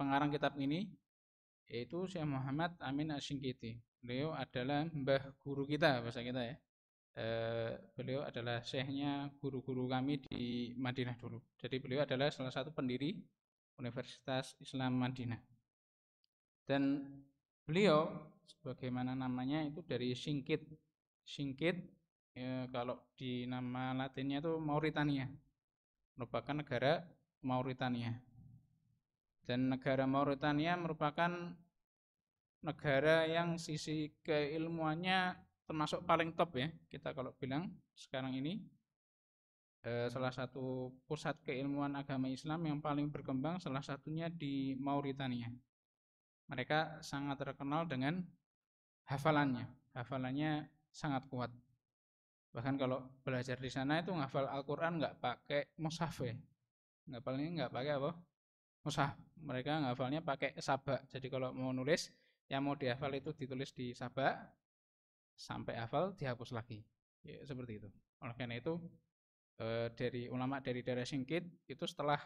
pengarang kitab ini yaitu Syekh Muhammad Amin Asy-Syinkiti. Beliau adalah mbah guru kita bahasa kita ya. Beliau adalah syekhnya guru-guru kami di Madinah dulu. Jadi beliau adalah salah satu pendiri Universitas Islam Madinah. Dan beliau sebagaimana namanya itu dari Singkit. Singkit kalau di nama latinnya itu Mauritania. Merupakan negara Mauritania. Dan negara Mauritania merupakan negara yang sisi keilmuannya termasuk paling top ya. Kita kalau bilang sekarang ini salah satu pusat keilmuan agama Islam yang paling berkembang salah satunya di Mauritania. Mereka sangat terkenal dengan hafalannya. Hafalannya sangat kuat. Bahkan kalau belajar di sana itu ngafal Al-Quran nggak pakai mushaf ya. Ngafalnya nggak pakai apa? Mushaf. Mereka ngafalnya pakai sabak. Jadi kalau mau nulis, yang mau dihafal itu ditulis di sabak, sampai hafal dihapus lagi. Ya, seperti itu. Oleh karena itu, dari ulama dari daerah Singkit itu setelah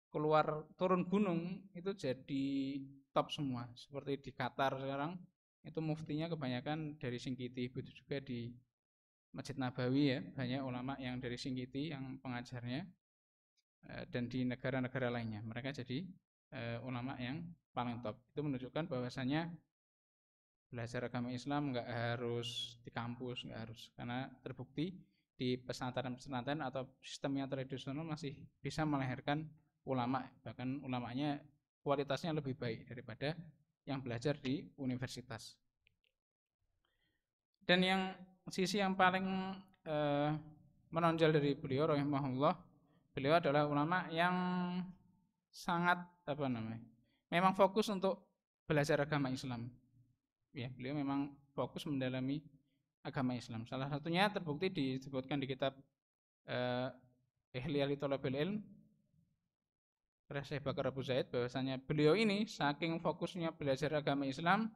keluar turun gunung itu jadi top semua. Seperti di Qatar sekarang itu muftinya kebanyakan dari Singkiti. Begitu juga di Masjid Nabawi ya, banyak ulama yang dari Singkiti yang pengajarnya. Dan di negara-negara lainnya mereka jadi ulama yang paling top. Itu menunjukkan bahwasanya belajar agama Islam nggak harus di kampus, nggak harus, karena terbukti di pesantren-pesantren atau sistem yang tradisional masih bisa melahirkan ulama, bahkan ulamanya kualitasnya lebih baik daripada yang belajar di universitas. Dan yang sisi yang paling menonjol dari beliau rahimahullah, beliau adalah ulama yang sangat memang fokus untuk belajar agama Islam. Ya, beliau memang fokus mendalami agama Islam. Salah satunya terbukti disebutkan di kitab Ihya Thalabil Ilm oleh Syekh Bakar Abu Zaid, bahwasanya beliau ini saking fokusnya belajar agama Islam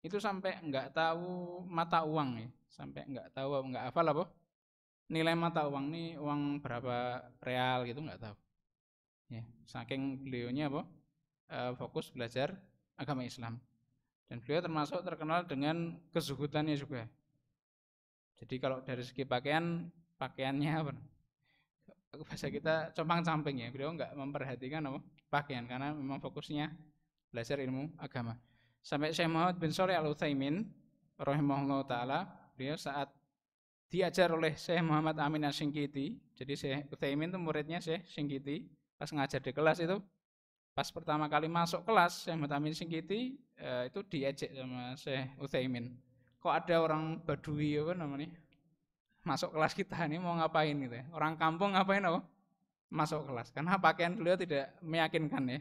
itu sampai nggak tahu mata uang ya, sampai nggak hafal apa nilai mata uang nih, uang berapa real gitu nggak tahu ya, saking beliaunya fokus belajar agama Islam. Dan beliau termasuk terkenal dengan kezuhudannya juga. Jadi kalau dari segi pakaiannya bahasa kita compang-camping ya, beliau nggak memperhatikan pakaian karena memang fokusnya belajar ilmu agama. Sampai Syekh Muhammad bin Shalih Al-Utsaimin rahimahullah taala, beliau saat diajar oleh Syekh Muhammad Amin Asy-Syinkiti. Jadi Syekh Utsaimin itu muridnya Syekh Syinkiti. Pas ngajar di kelas itu, pas pertama kali masuk kelas Syekh Muhammad Amin Asy-Syinkiti itu diejek sama Syekh Utsaimin. Kok ada orang Badui masuk kelas kita ini mau ngapain gitu ya? Orang kampung ngapain masuk kelas? Karena pakaian beliau tidak meyakinkan ya.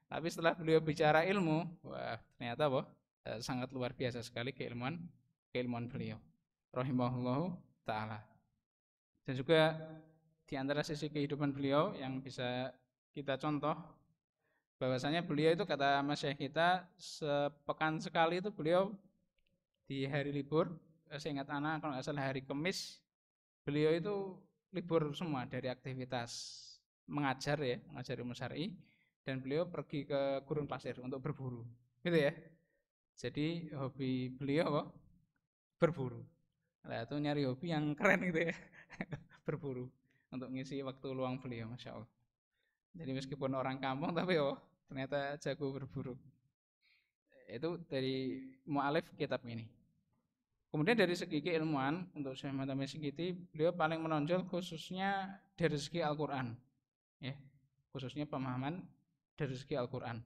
Tapi setelah beliau bicara ilmu, wah ternyata sangat luar biasa sekali keilmuan beliau rahimahullahu ta'ala. Dan juga di antara sisi kehidupan beliau yang bisa kita contoh, bahwasanya beliau itu kata Mas Syekh kita, sepekan sekali itu beliau di hari libur, saya ingat anak kalau nggak salah hari Kamis, beliau itu libur semua dari aktivitas mengajar ya, mengajar ilmu syar'i, dan beliau pergi ke gurun pasir untuk berburu, gitu ya. Jadi hobi beliau berburu. Nah, itu nyari hobi yang keren gitu ya. Berburu untuk ngisi waktu luang beliau, Masya Allah. Jadi meskipun orang kampung tapi ternyata jago berburu. Itu dari mu'alif kitab ini. Kemudian dari segi keilmuan, untuk Syekh Muhammad Asy-Syinkiti, beliau paling menonjol khususnya dari segi Al-Quran ya, khususnya pemahaman dari segi Al-Quran.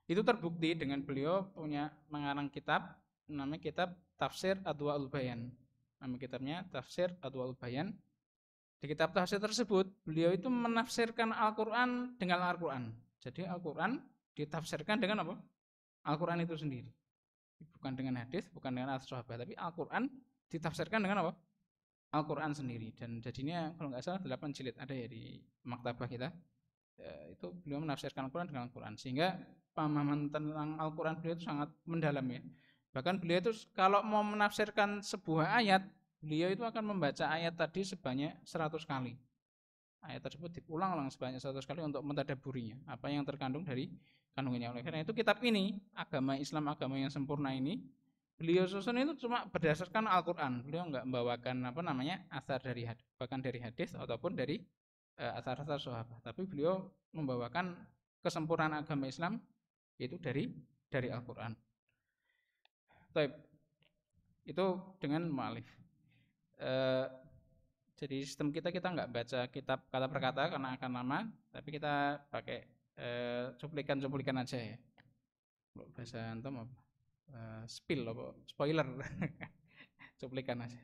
Itu terbukti dengan beliau punya mengarang kitab, namanya kitab Tafsir Adwa'ul Bayan. Nama kitabnya Tafsir Adwa'ul Bayan. Di kitab tafsir tersebut, beliau itu menafsirkan Al-Quran dengan Al-Quran. Jadi Al-Quran ditafsirkan dengan apa? Al-Quran itu sendiri. Bukan dengan hadis, bukan dengan as-sahabat, tapi Al-Quran ditafsirkan dengan apa? Al-Quran sendiri. Dan jadinya kalau nggak salah 8 jilid ada ya di maktabah kita. Itu beliau menafsirkan Al-Quran dengan Al-Quran. Sehingga pemahaman tentang Al-Quran beliau itu sangat mendalam ya. Bahkan beliau itu kalau mau menafsirkan sebuah ayat, beliau itu akan membaca ayat tadi sebanyak 100 kali. ayat tersebut diulang-ulang sebanyak 100 kali untuk mentadaburinya, apa yang terkandung dari kandungannya. Oleh karena itu kitab ini, agama Islam, agama yang sempurna ini, beliau susun itu cuma berdasarkan Al-Quran. Beliau nggak membawakan asar dari hadis, bahkan dari hadis ataupun dari asar-asar sahabat. Tapi beliau membawakan kesempurnaan agama Islam yaitu dari Al-Quran. Itu dengan mu'alif. Jadi sistem kita nggak baca kitab kata per kata karena akan lama, tapi kita pakai cuplikan-cuplikan aja ya. Bahasa antum apa? Spill apa? Spoiler. Cuplikan aja.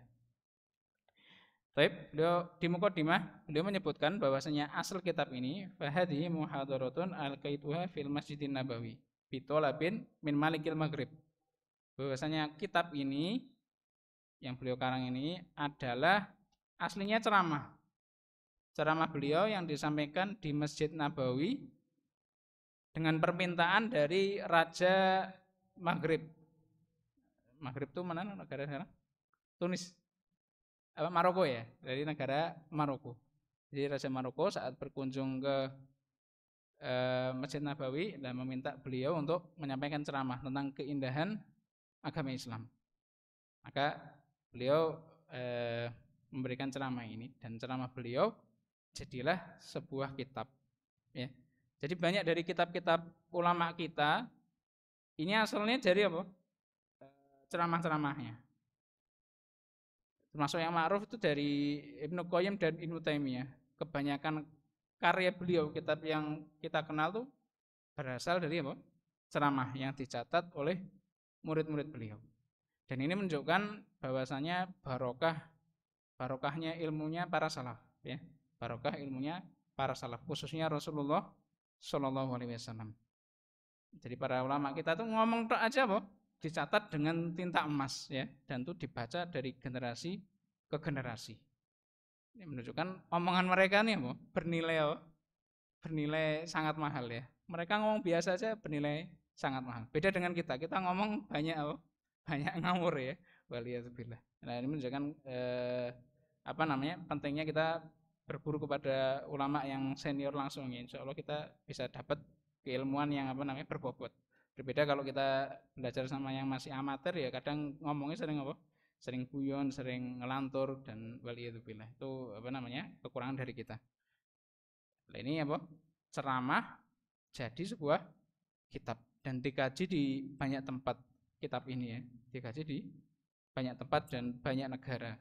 Beliau di Muqaddimah beliau menyebutkan bahwasanya asal kitab ini fahadhi muhadaratun al-qaituha fil Masjidin Nabawi bitolabin min Malikil Maghrib. Bahwasanya kitab ini yang beliau karang ini adalah aslinya ceramah beliau yang disampaikan di Masjid Nabawi dengan permintaan dari Raja Maghrib. Maghrib itu mana negara sekarang? Tunis. Maroko ya, dari negara Maroko. Jadi Raja Maroko saat berkunjung ke Masjid Nabawi dan meminta beliau untuk menyampaikan ceramah tentang keindahan agama Islam. Maka beliau memberikan ceramah ini, dan ceramah beliau jadilah sebuah kitab. Ya. Jadi banyak dari kitab-kitab ulama kita ini asalnya dari apa? Ceramah-ceramahnya. Termasuk yang ma'ruf itu dari Ibnu Qayyim dan Ibnu Taimiyah. Kebanyakan karya beliau, kitab yang kita kenal tuh berasal dari apa? Ceramah yang dicatat oleh murid-murid beliau. Dan ini menunjukkan bahwasanya barokahnya ilmunya para salaf, ya. Barokah ilmunya para salaf, khususnya Rasulullah Shallallahu Alaihi Wasallam. Jadi para ulama kita tuh ngomong tok aja, dicatat dengan tinta emas, ya, dan itu dibaca dari generasi ke generasi. Ini menunjukkan omongan mereka nih, bernilai sangat mahal, ya. Mereka ngomong biasa aja bernilai sangat mahal. Beda dengan kita ngomong banyak ngawur, ya. Waliyadzubillah. Nah, ini menunjukkan pentingnya kita berburu kepada ulama yang senior langsung, ya. Insya Allah kita bisa dapat keilmuan yang berbobot. Berbeda kalau kita belajar sama yang masih amatir, ya kadang ngomongnya sering guyon, sering ngelantur, dan waliyadzubillah. Itu kekurangan dari kita. Nah, ini ceramah jadi sebuah kitab dan dikaji di banyak tempat. Kitab ini, ya, dikaji di banyak tempat dan banyak negara.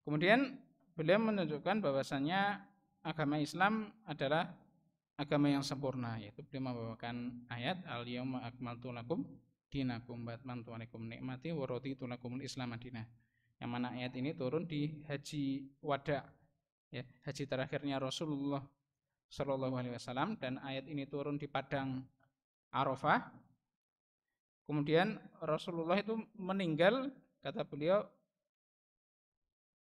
Kemudian beliau menunjukkan bahwasannya agama Islam adalah agama yang sempurna, yaitu beliau membawakan ayat al-yauma akmaltu lakum dinakum wa atmamtu alaikum nikmati wa raditu lakumul Islam madinah. Yang mana ayat ini turun di Haji Wada, ya, haji terakhirnya Rasulullah Shallallahu Alaihi Wasallam, dan ayat ini turun di padang Arafah. Kemudian Rasulullah itu meninggal, kata beliau,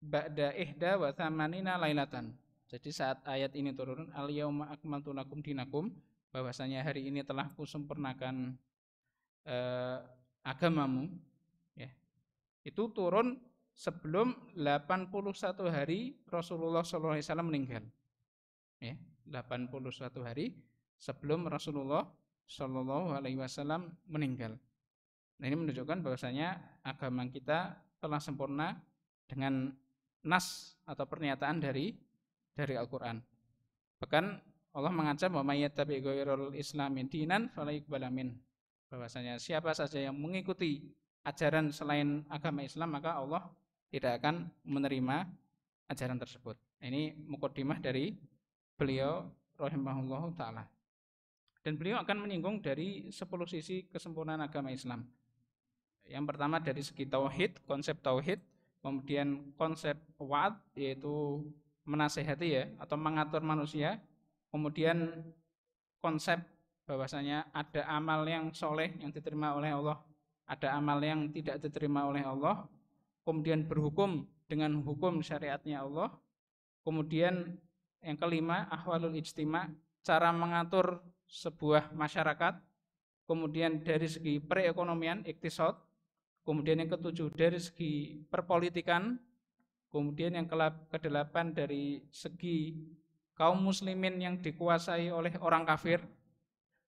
ba'da ihda wa thamanina lailatan. Jadi saat ayat ini turun, al-yauma akmaltu lakum dinakum, bahwasanya hari ini telah kusempurnakan agamamu, ya. Itu turun sebelum 81 hari Rasulullah SAW meninggal, ya. 81 hari sebelum Rasulullah SAW meninggal. Nah, ini menunjukkan bahwasanya agama kita telah sempurna dengan nas atau pernyataan dari Al-Quran. Bahkan Allah mengancam wa may yattabi' ghairal islami dinan fala yuqbala min. Bahwasanya siapa saja yang mengikuti ajaran selain agama Islam, maka Allah tidak akan menerima ajaran tersebut. Ini muqaddimah dari beliau rahimahullahu taala. Dan beliau akan menyinggung dari 10 sisi kesempurnaan agama Islam. Yang pertama dari segi tauhid, konsep tauhid, kemudian konsep wa'ad, yaitu menasehati, ya, atau mengatur manusia. Kemudian konsep bahwasanya ada amal yang soleh yang diterima oleh Allah, ada amal yang tidak diterima oleh Allah. Kemudian berhukum dengan hukum syariatnya Allah. Kemudian yang kelima, ahwalul ijtima', cara mengatur sebuah masyarakat. Kemudian dari segi perekonomian, iktisad. Kemudian yang ketujuh dari segi perpolitikan. Kemudian yang kedelapan dari segi kaum muslimin yang dikuasai oleh orang kafir.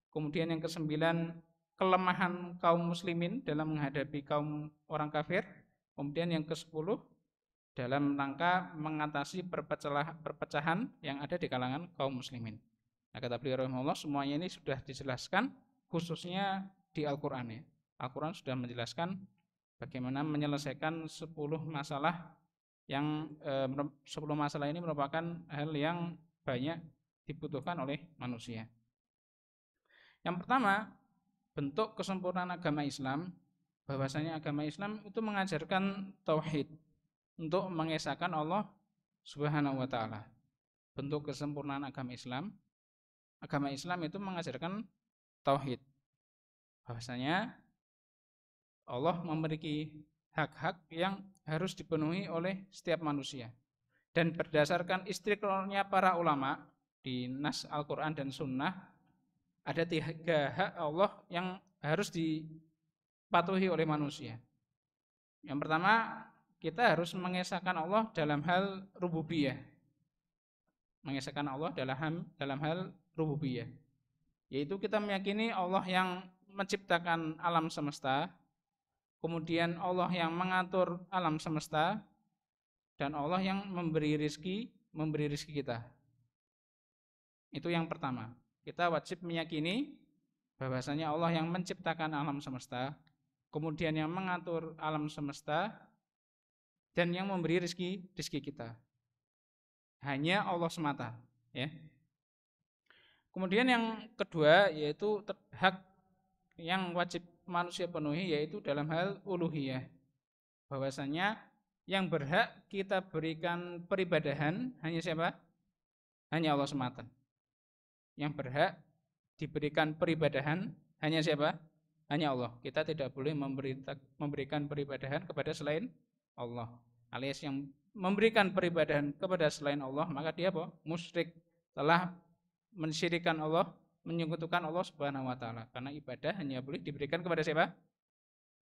Kemudian yang kesembilan, kelemahan kaum muslimin dalam menghadapi kaum orang kafir. Kemudian yang ke-10, dalam rangka mengatasi perpecahan yang ada di kalangan kaum muslimin. Nah, kata beliau rahimahullah, semuanya ini sudah dijelaskan khususnya di Al-Qur'an ya. Al-Qur'an sudah menjelaskan bagaimana menyelesaikan 10 masalah yang 10 masalah ini merupakan hal yang banyak dibutuhkan oleh manusia. Yang pertama, bentuk kesempurnaan agama Islam, bahwasanya agama Islam itu mengajarkan tauhid untuk mengesahkan Allah Subhanahu wa taala. Bentuk kesempurnaan agama Islam itu mengajarkan tauhid. Bahwasanya Allah memiliki hak-hak yang harus dipenuhi oleh setiap manusia. Dan berdasarkan istiqrarnya para ulama di nas Al-Quran dan Sunnah, ada 3 hak Allah yang harus dipatuhi oleh manusia. Yang pertama, kita harus mengesahkan Allah dalam hal rububiyah. Mengesahkan Allah dalam hal rububiyah. Yaitu kita meyakini Allah yang menciptakan alam semesta, kemudian Allah yang mengatur alam semesta, dan Allah yang memberi rizki kita. Itu yang pertama. Kita wajib meyakini bahwasanya Allah yang menciptakan alam semesta, kemudian yang mengatur alam semesta, dan yang memberi rizki kita. Hanya Allah semata, ya. Kemudian yang kedua yaitu hak yang wajib manusia penuhi, yaitu dalam hal uluhiyah. Bahwasanya yang berhak kita berikan peribadahan hanya siapa? Hanya Allah semata. Yang berhak diberikan peribadahan hanya siapa? Hanya Allah. Kita tidak boleh memberikan peribadahan kepada selain Allah. Alias yang memberikan peribadahan kepada selain Allah, maka dia apa? Musyrik, telah mensyirikan Allah, menyekutukan Allah Subhanahu wa taala. Karena ibadah hanya boleh diberikan kepada siapa?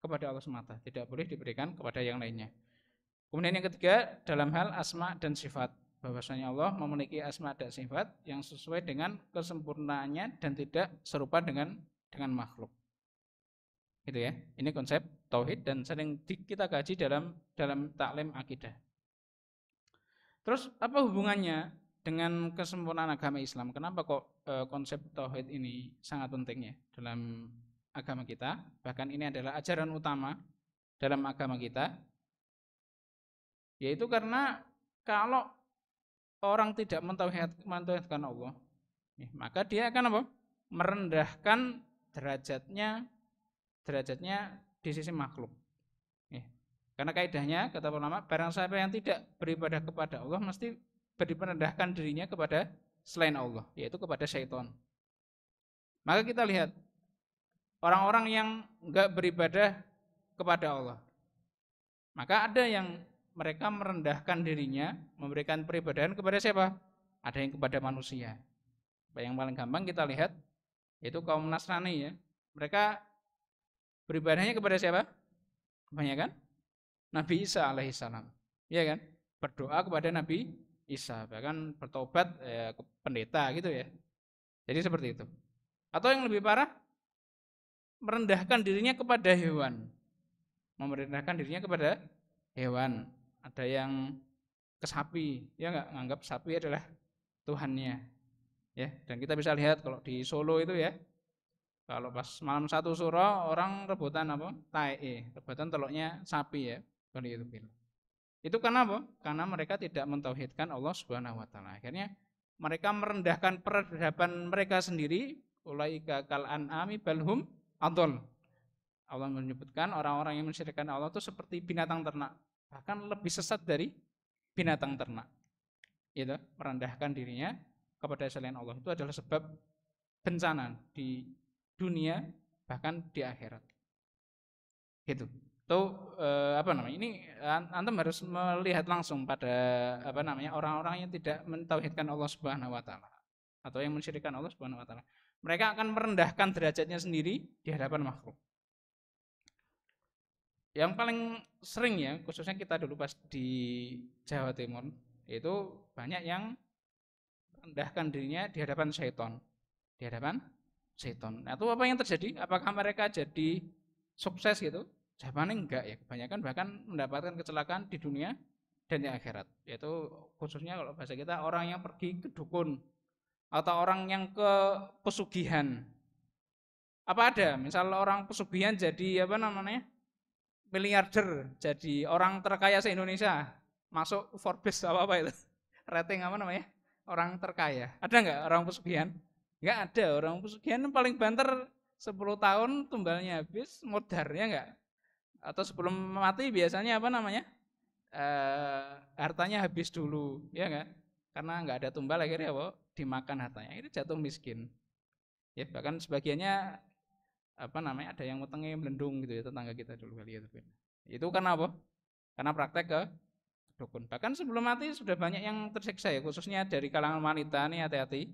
Kepada Allah semata, tidak boleh diberikan kepada yang lainnya. Kemudian yang ketiga, dalam hal asma dan sifat, bahwasanya Allah memiliki asma dan sifat yang sesuai dengan kesempurnaannya dan tidak serupa dengan makhluk. Gitu ya. Ini konsep tauhid dan sering kita kaji dalam taklim akidah. Terus apa hubungannya dengan kesempurnaan agama Islam? Kenapa kok konsep tauhid ini sangat penting ya dalam agama kita? Bahkan ini adalah ajaran utama dalam agama kita. Yaitu karena kalau orang tidak mentauhidkan Allah, maka dia akan apa? Merendahkan derajatnya di sisi makhluk. Karena kaidahnya, kata ulama, barang siapa yang tidak beribadah kepada Allah mesti merendahkan dirinya kepada selain Allah, yaitu kepada syaitan. Maka kita lihat orang-orang yang enggak beribadah kepada Allah, maka ada yang mereka merendahkan dirinya, memberikan peribadahan kepada siapa? Ada yang kepada manusia. Yang paling gampang kita lihat yaitu kaum Nasrani ya. Mereka beribadahnya kepada siapa? Kebanyakan Nabi Isa alaihissalam. Iya kan? Berdoa kepada Nabi Isa, bahkan bertobat ke pendeta gitu ya. Jadi seperti itu. Atau yang lebih parah, merendahkan dirinya kepada hewan. Merendahkan dirinya kepada hewan. Ada yang ke sapi, ya enggak, nganggap sapi adalah Tuhannya. Ya, dan kita bisa lihat kalau di Solo itu ya, kalau pas malam 1 Suro orang rebutan apa? Tae, rebutan telurnya sapi ya. Seperti itu. Itu karena apa? Karena mereka tidak mentauhidkan Allah Subhanahu wa taala. Akhirnya mereka merendahkan peradaban mereka sendiri, ulaika kal an'ami balhum adol. Allah menyebutkan orang-orang yang mensyirikkan Allah itu seperti binatang ternak, bahkan lebih sesat dari binatang ternak. Itu merendahkan dirinya kepada selain Allah itu adalah sebab bencana di dunia bahkan di akhirat. Gitu. Ini antum harus melihat langsung pada orang-orang yang tidak mentauhidkan Allah Subhanahu wa taala atau yang mensyirikkan Allah Subhanahu wa taala. Mereka akan merendahkan derajatnya sendiri di hadapan makhluk. Yang paling sering ya, khususnya kita dulu pas di Jawa Timur, itu banyak yang rendahkan dirinya di hadapan syaitan. Di hadapan syaitan. Nah, itu apa yang terjadi? Apakah mereka jadi sukses gitu? Jawabannya enggak ya. Kebanyakan bahkan mendapatkan kecelakaan di dunia dan di akhirat. Yaitu khususnya kalau bahasa kita orang yang pergi ke dukun atau orang yang ke pesugihan. Apa ada? Misal orang pesugihan jadi apa namanya? Miliarder, jadi orang terkaya se-Indonesia, masuk Forbes apa itu? Rating apa namanya? Orang terkaya. Ada nggak orang pesugihan? Nggak ada. Orang pesugihan paling banter 10 tahun tumbalnya habis, modarnya nggak. Atau sebelum mati biasanya apa namanya? Hartanya habis dulu, ya nggak? Karena nggak ada tumbal akhirnya apa? Dimakan hartanya. Itu jatuh miskin. Ya, bahkan sebagiannya apa namanya, ada yang wetenge melendung gitu ya, tetangga kita dulu kali itu karena apa? Karena praktek ke dukun. Bahkan sebelum mati sudah banyak yang tersiksa ya, khususnya dari kalangan wanita nih, hati-hati.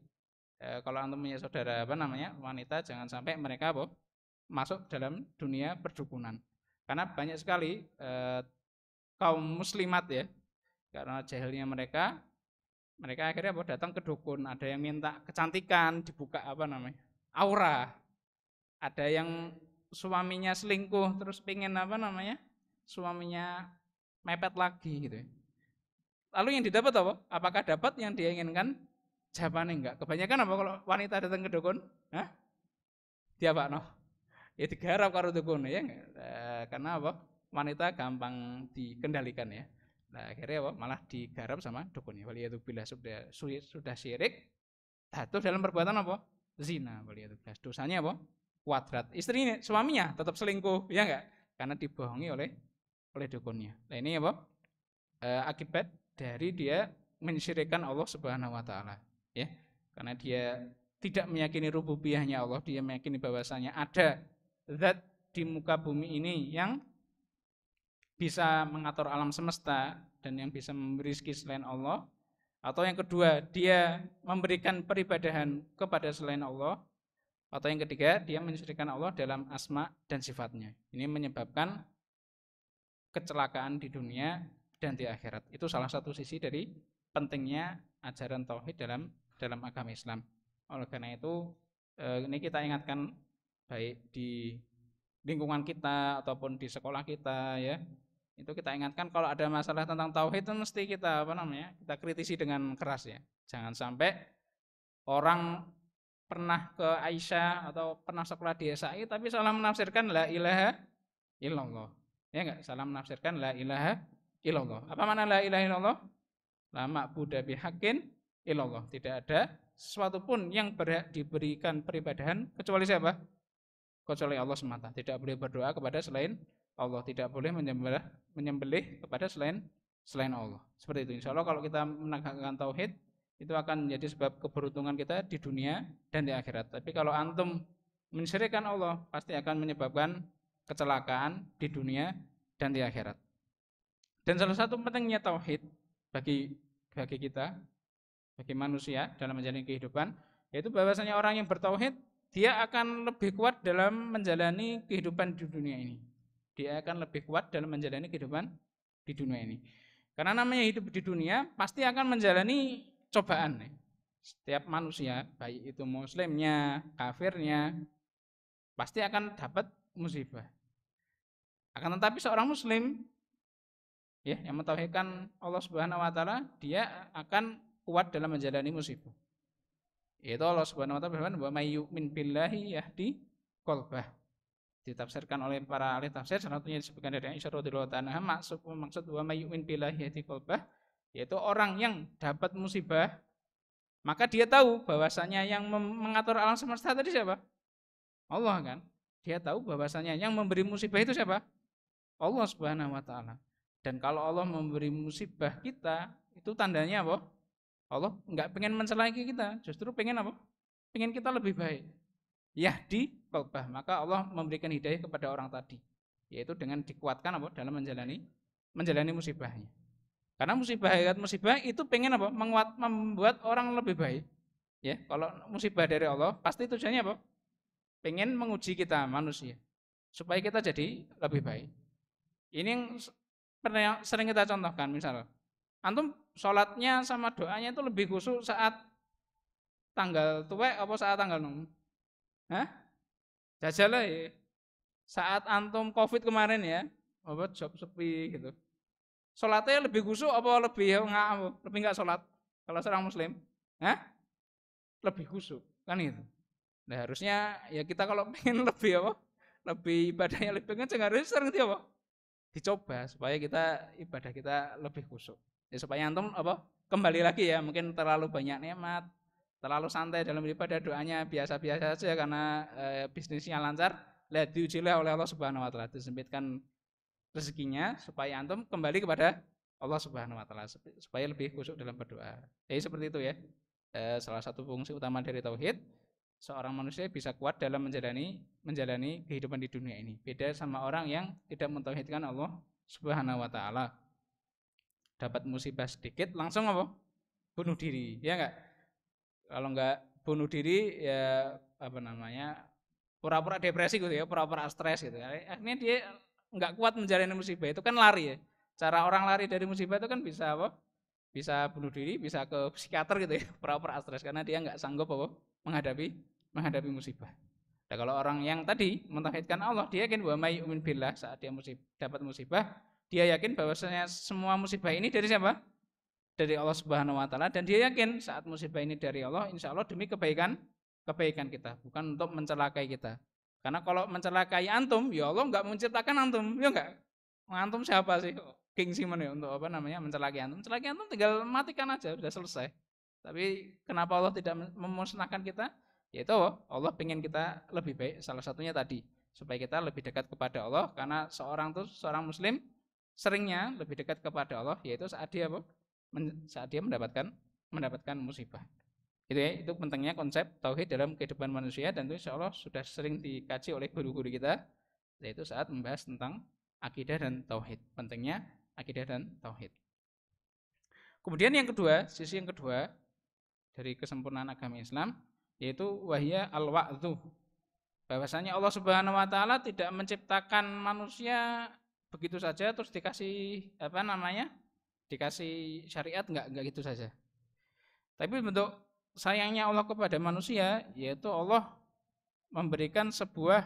Kalau antum punya saudara apa namanya wanita, jangan sampai mereka apa masuk dalam dunia perdukunan, karena banyak sekali kaum muslimat ya, karena jahilnya mereka akhirnya apa datang ke dukun, ada yang minta kecantikan, dibuka apa namanya aura, ada yang suaminya selingkuh terus pengen apa namanya suaminya mepet lagi gitu. Lalu yang didapat apa? Apakah dapat yang dia inginkan? Jawabannya enggak. Kebanyakan apa kalau wanita datang ke dukun? Hah? Dia apa no? Ya digarap karo dukun ya. Karena apa? Wanita gampang dikendalikan ya. Nah, akhirnya apa? Malah digarap sama dukun ya. Waliyadzubillah, sudah syirik, jatuh dalam perbuatan apa? Zina. Waliyadzubillah. Dosanya apa? Kuadrat. Istrinya, suaminya tetap selingkuh, ya enggak? Karena dibohongi oleh dukunnya. Nah, ini apa? Akibat dari dia mensyirikkan Allah Subhanahu wa taala, ya. Karena dia tidak meyakini rububiyahnya Allah, dia meyakini bahwasanya ada zat di muka bumi ini yang bisa mengatur alam semesta dan yang bisa memberi rezeki selain Allah. Atau yang kedua, dia memberikan peribadahan kepada selain Allah. Atau yang ketiga, dia mensyirikkan Allah dalam asma dan sifatnya. Ini menyebabkan kecelakaan di dunia dan di akhirat. Itu salah satu sisi dari pentingnya ajaran tauhid dalam agama Islam. Oleh karena itu, ini kita ingatkan baik di lingkungan kita ataupun di sekolah kita ya. Itu kita ingatkan kalau ada masalah tentang tauhid itu mesti kita apa namanya? Kita kritisi dengan keras ya. Jangan sampai orang pernah ke Aisyah atau pernah sekolah di SAI tapi salah menafsirkan la ilaha illallah. Ya enggak? Salah menafsirkan la ilaha illallah. Apa makna la ilaha illallah? La ma'budu bihaqqin illallah. Tidak ada sesuatu pun yang berhak diberikan peribadahan kecuali siapa? Kecuali Allah semata. Tidak boleh berdoa kepada selain Allah, tidak boleh menyembelih kepada selain Allah. Seperti itu. Insya Allah kalau kita menegakkan tauhid itu akan menjadi sebab keberuntungan kita di dunia dan di akhirat. Tapi kalau antum mensyirikkan Allah, pasti akan menyebabkan kecelakaan di dunia dan di akhirat. Dan salah satu pentingnya tauhid bagi kita, bagi manusia dalam menjalani kehidupan, yaitu bahwasanya orang yang bertauhid dia akan lebih kuat dalam menjalani kehidupan di dunia ini. Dia akan lebih kuat dalam menjalani kehidupan di dunia ini. Karena namanya hidup di dunia pasti akan menjalani cobaan. Setiap manusia, baik itu muslimnya, kafirnya, pasti akan dapat musibah. Akan tetapi seorang muslim ya yang mentauhidkan Allah Subhanahu wa taala, dia akan kuat dalam menjalani musibah. Yaitu Allah Subhanahu wa taala berfirman, "Wa may yu'min billahi yahdi qalbah." Ditafsirkan oleh para ahli tafsir, salah satunya disebutkan dari Aisyah radhiyallahu anha, maksud wa may yu'min billahi yahdi qalbah, yaitu orang yang dapat musibah, maka dia tahu bahwasanya yang mengatur alam semesta tadi siapa? Allah kan? Dia tahu bahwasanya yang memberi musibah itu siapa? Allah Subhanahu wa taala. Dan kalau Allah memberi musibah kita, itu tandanya apa? Allah enggak pengen mencela kita, justru pengen apa? Pengen kita lebih baik. Yahdi qalbah, maka Allah memberikan hidayah kepada orang tadi, yaitu dengan dikuatkan apa? Dalam menjalani musibahnya. Karena musibah itu pengen apa? Membuat orang lebih baik. Ya, kalau musibah dari Allah pasti tujuannya apa? Pengen menguji kita manusia supaya kita jadi lebih baik. Ini yang pernah sering kita contohkan, misal antum sholatnya sama doanya itu lebih khusyuk saat tanggal tuwek apa saat tanggal nom? Hah? Jajal ya. Saat antum Covid kemarin ya, apa job sepi gitu. Sholatnya lebih khusyuk apa lebih lebih enggak sholat kalau seorang muslim? Hah? Lebih khusyuk kan itu. Nah harusnya ya kita kalau pengen lebih apa? Lebih ibadahnya lebih kenceng harus sering apa? Dicoba supaya kita ibadah kita lebih khusyuk. Ya supaya antum apa? Kembali lagi ya, mungkin terlalu banyak nikmat, terlalu santai dalam ibadah, doanya biasa-biasa saja karena bisnisnya lancar, lihat diujilah oleh Allah Subhanahu wa taala, disempitkan rezekinya supaya antum kembali kepada Allah Subhanahu wa taala supaya lebih khusyuk dalam berdoa. Jadi seperti itu ya. Salah satu fungsi utama dari tauhid, seorang manusia bisa kuat dalam menjalani kehidupan di dunia ini. Beda sama orang yang tidak mentauhidkan Allah Subhanahu wa taala. Dapat musibah sedikit langsung apa? Bunuh diri, ya enggak? Kalau enggak bunuh diri ya apa namanya? Pura-pura depresi gitu ya, pura-pura stres gitu. Akhirnya dia enggak kuat menjalani musibah, itu kan lari ya. Cara orang lari dari musibah itu kan bisa apa? Bisa bunuh diri, bisa ke psikiater gitu ya, pura-pura stres karena dia enggak sanggup apa? menghadapi musibah. Nah, kalau orang yang tadi mentauhidkan Allah, dia yakin bahwa may yu'min billah, saat dia dapat musibah, dia yakin bahwasanya semua musibah ini dari siapa? Dari Allah Subhanahu wa taala, dan dia yakin saat musibah ini dari Allah, insya Allah demi kebaikan kita, bukan untuk mencelakai kita. Karena kalau mencelakai antum, ya Allah enggak menciptakan antum, ya enggak. Antum siapa sih? Gengsi mana untuk apa namanya mencelakai antum? Mencelakai antum tinggal matikan aja, sudah selesai. Tapi kenapa Allah tidak memusnahkan kita? Yaitu Allah pengen kita lebih baik. Salah satunya tadi supaya kita lebih dekat kepada Allah, karena seorang muslim seringnya lebih dekat kepada Allah yaitu saat dia mendapatkan musibah. Itu ya, itu pentingnya konsep tauhid dalam kehidupan manusia, dan itu insya Allah sudah sering dikaji oleh guru-guru kita, yaitu saat membahas tentang akidah dan tauhid. Pentingnya akidah dan tauhid. Kemudian yang kedua, sisi yang kedua dari kesempurnaan agama Islam yaitu wahya al-wa'dhu. Bahwasanya Allah Subhanahu wa taala tidak menciptakan manusia begitu saja terus dikasih apa namanya? Dikasih syariat enggak gitu saja. Tapi bentuk sayangnya Allah kepada manusia yaitu Allah memberikan sebuah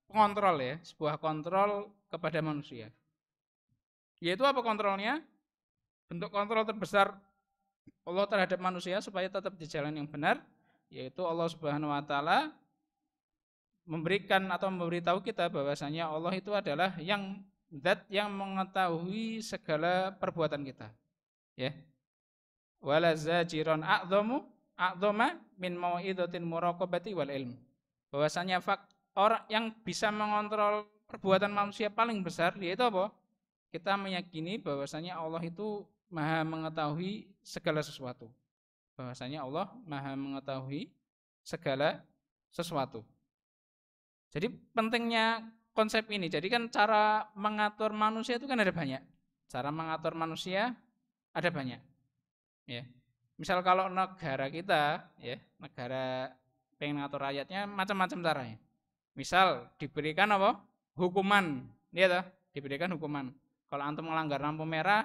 pengontrol ya, sebuah kontrol kepada manusia. Yaitu apa kontrolnya? Bentuk kontrol terbesar Allah terhadap manusia supaya tetap di jalan yang benar, yaitu Allah Subhanahu wa taala memberikan atau memberitahu kita bahwasanya Allah itu adalah zat yang mengetahui segala perbuatan kita. Ya. Wala zajiron a'dhama min mau'idatin muraqabati wal ilm. Bahwasanya orang yang bisa mengontrol perbuatan manusia paling besar yaitu apa? Kita meyakini bahwasanya Allah itu Maha mengetahui segala sesuatu. Bahwasanya Allah Maha mengetahui segala sesuatu. Jadi pentingnya konsep ini. Jadi kan cara mengatur manusia itu kan ada banyak. Cara mengatur manusia ada banyak. Ya. Misal kalau negara kita, ya, negara pengen ngatur rakyatnya macam-macam caranya. Misal diberikan apa? Hukuman, ya toh, diberikan hukuman. Kalau antum melanggar lampu merah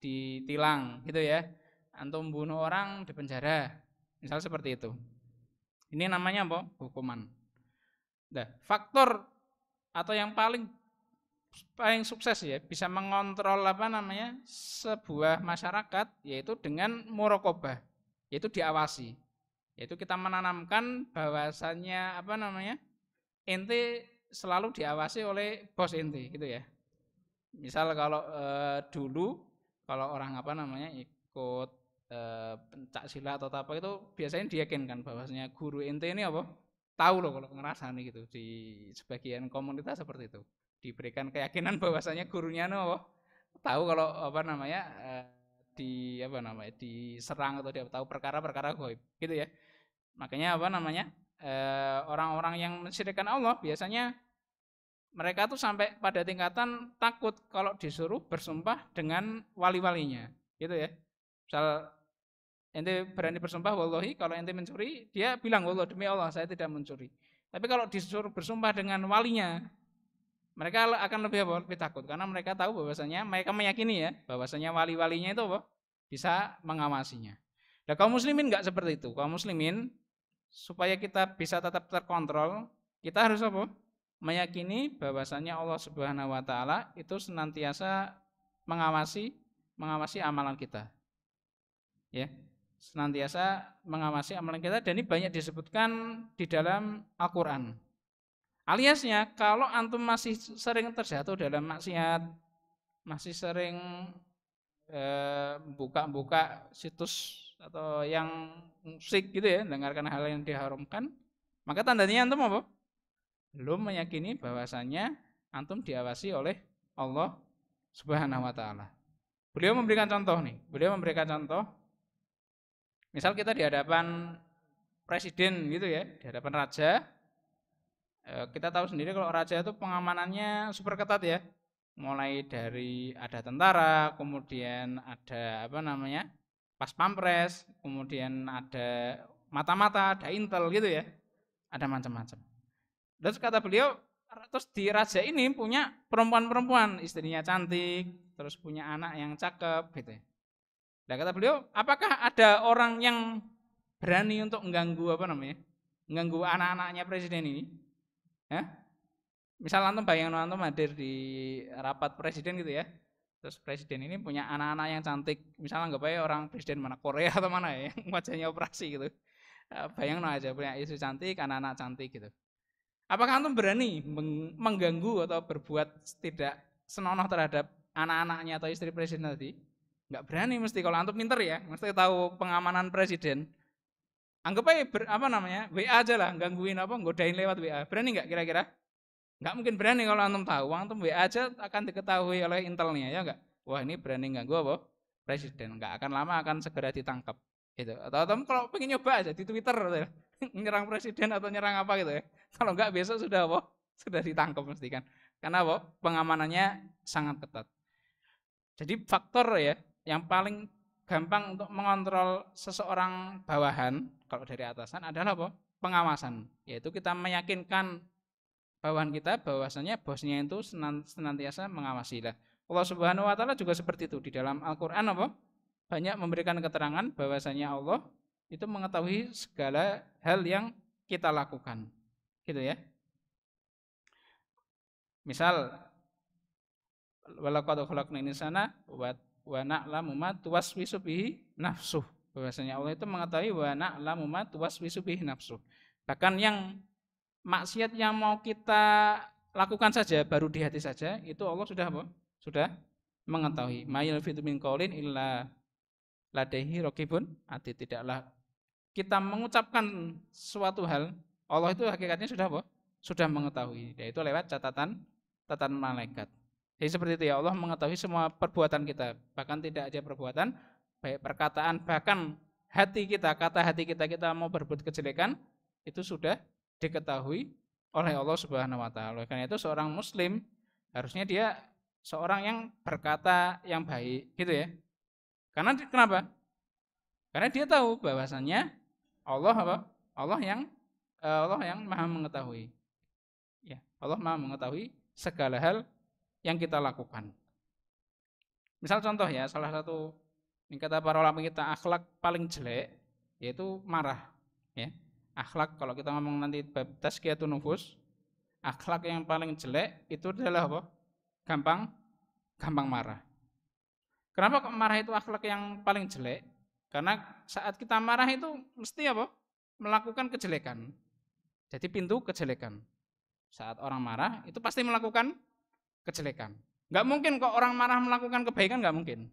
ditilang gitu ya, antum bunuh orang dipenjara, misal seperti itu. Ini namanya apa? Hukuman. Nah, faktor atau yang paling sukses ya bisa mengontrol apa namanya sebuah masyarakat yaitu dengan muraqabah, yaitu diawasi, yaitu kita menanamkan bahwasannya apa namanya ente selalu diawasi oleh bos ente gitu ya. Misal kalau dulu kalau orang apa namanya ikut pencak silat atau apa itu biasanya diyakinkan bahwasanya guru ente ini apa tahu loh kalau ngerasani gitu. Di sebagian komunitas seperti itu diberikan keyakinan bahwasanya gurunya apa tahu kalau apa namanya diserang atau dia tahu perkara-perkara gaib gitu ya. Makanya apa namanya orang-orang yang mensyirikkan Allah biasanya mereka tuh sampai pada tingkatan takut kalau disuruh bersumpah dengan wali-walinya, gitu ya. Misal ente berani bersumpah wallahi, kalau ente mencuri, dia bilang wallah demi Allah saya tidak mencuri. Tapi kalau disuruh bersumpah dengan walinya, Mereka akan lebih apa? Lebih takut karena mereka tahu bahwasanya mereka meyakini ya bahwasanya wali-walinya itu apa? Bisa mengawasinya. Nah, kaum muslimin enggak seperti itu. Kaum muslimin supaya kita bisa tetap terkontrol, kita harus apa? Meyakini bahwasanya Allah Subhanahu wa taala itu senantiasa mengawasi amalan kita. Ya. Senantiasa mengawasi amalan kita dan ini banyak disebutkan di dalam Al-Qur'an. Aliasnya kalau antum masih sering terjatuh dalam maksiat, masih sering buka-buka situs atau yang musik gitu ya, dengarkan hal yang diharamkan, maka tandanya antum apa? Belum meyakini bahwasannya antum diawasi oleh Allah Subhanahu wa taala. Beliau memberikan contoh nih. Beliau memberikan contoh misal kita di hadapan presiden gitu ya, di hadapan raja, kita tahu sendiri kalau raja itu pengamanannya super ketat ya. Mulai dari ada tentara, kemudian ada pas pampres, kemudian ada mata-mata, ada intel gitu ya. Ada macam-macam. Terus kata beliau, terus di raja ini punya perempuan-perempuan, istrinya cantik, terus punya anak yang cakep gitu ya. Nah kata beliau, apakah ada orang yang berani untuk mengganggu mengganggu anak-anaknya presiden ini? Hah? Misal antum bayangin antum hadir di rapat presiden gitu ya. Terus presiden ini punya anak-anak yang cantik. Misalnya anggap aja orang presiden mana Korea atau mana ya, yang wajahnya operasi gitu. Bayangin aja punya istri cantik, anak-anak cantik gitu. Apakah antum berani mengganggu atau berbuat tidak senonoh terhadap anak-anaknya atau istri presiden tadi? Enggak berani mesti kalau antum pinter ya, mesti tahu pengamanan presiden. Anggap aja WA aja lah, gangguin nggodain lewat WA. Berani enggak kira-kira? Enggak mungkin berani kalau antum tahu. Antum WA aja akan diketahui oleh intelnya ya enggak? Wah, ini berani ganggu presiden. Enggak akan lama akan segera ditangkap. Itu. Atau antum kalau pengen nyoba aja di Twitter nyerang presiden atau nyerang apa gitu ya. Kalau enggak besok sudah sudah ditangkap mesti kan. Karena pengamanannya sangat ketat. Jadi faktor ya yang paling gampang untuk mengontrol seseorang bawahan kalau dari atasan adalah pengawasan. Yaitu kita meyakinkan bawahan kita bahwasanya bosnya itu senantiasa mengawasi. Allah Subhanahu wa taala juga seperti itu di dalam Al-Qur'an banyak memberikan keterangan bahwasanya Allah itu mengetahui segala hal yang kita lakukan. Gitu ya. Misal walaqad khalaqnal insana wa na'lamu ma tuwaswisu bihi nafsuh. Bahwasanya Allah itu mengetahui wa na'lamu ma tuwaswisu bihi nafsuh. Bahkan yang maksiat yang mau kita lakukan saja baru di hati saja itu Allah sudah Sudah mengetahui. Mayal fitu min qaulin illa ladaihi raqibun atid. Tidaklah kita mengucapkan suatu hal, Allah itu hakikatnya sudah mengetahui, yaitu lewat catatan malaikat. Jadi seperti itu ya, Allah mengetahui semua perbuatan kita, bahkan tidak aja perbuatan, baik perkataan, bahkan hati kita, kata hati kita mau berbuat kejelekan, itu sudah diketahui oleh Allah Subhanahu wa taala. Karena itu seorang muslim harusnya dia seorang yang berkata yang baik, gitu ya. Karena kenapa? Karena dia tahu bahwasannya Allah yang Maha mengetahui. Ya, Allah Maha mengetahui segala hal yang kita lakukan. Misal contoh ya, salah satu yang kata para ulama kita akhlak paling jelek yaitu marah, ya. Akhlak kalau kita ngomong nanti bab tazkiyatun nufus, akhlak yang paling jelek itu adalah gampang marah. Kenapa kok marah itu akhlak yang paling jelek? Karena saat kita marah itu mesti melakukan kejelekan. Jadi pintu kejelekan. Saat orang marah itu pasti melakukan kejelekan. Enggak mungkin kok orang marah melakukan kebaikan, enggak mungkin.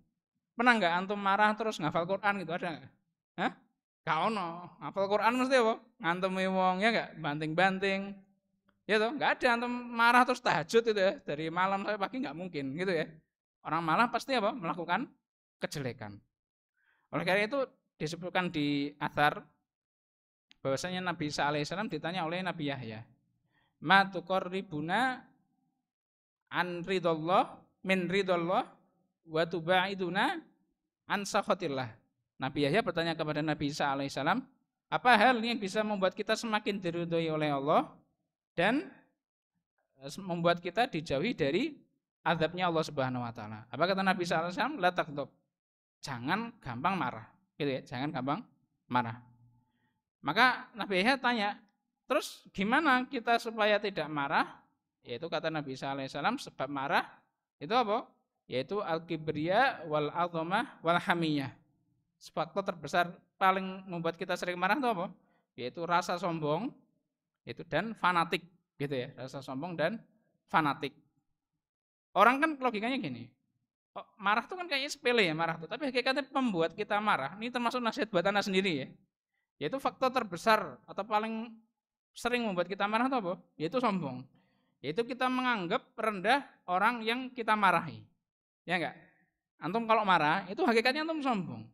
Pernah enggak antum marah terus ngafal Quran gitu, ada enggak? Hah? Enggak ono. Ngafal Quran mesti ngantemi wong ya enggak, banting-banting. Ya toh, enggak ada antum marah terus tahajud itu ya, dari malam sampai pagi enggak mungkin gitu ya. Orang marah pasti melakukan kejelekan. Oleh karena itu disebutkan di athar bahwasanya Nabi Isa alaihissalam ditanya oleh Nabi Yahya, "Ma tuqarribuna an ridallah min ridallah wa tubaiduna an sakhatillah." Nabi Yahya bertanya kepada Nabi Isa alaihissalam, apa hal yang bisa membuat kita semakin diridhoi oleh Allah dan membuat kita dijauhi dari azabnya Allah Subhanahu wa taala. Apa kata Nabi sallallahu alaihi wasallam? La taghdab. Jangan gampang marah. Gitu ya, jangan gampang marah. Maka Nabi Yahya tanya, terus gimana kita supaya tidak marah? Yaitu kata Nabi sallallahu alaihi wasallam, sebab marah itu apa? Yaitu al-kibriya wal azamah wal hamiyah. Faktor terbesar paling membuat kita sering marah itu apa? Yaitu rasa sombong, itu dan fanatik, gitu ya, rasa sombong dan fanatik. Orang kan logikanya gini, marah itu kan kayaknya sepele ya marah itu, tapi hakikatnya membuat kita marah. Ini termasuk nasihat buat Anda sendiri ya. Yaitu faktor terbesar atau paling sering membuat kita marah itu apa? Yaitu sombong. Yaitu kita menganggap rendah orang yang kita marahi. Ya enggak? Antum kalau marah itu hakikatnya antum sombong.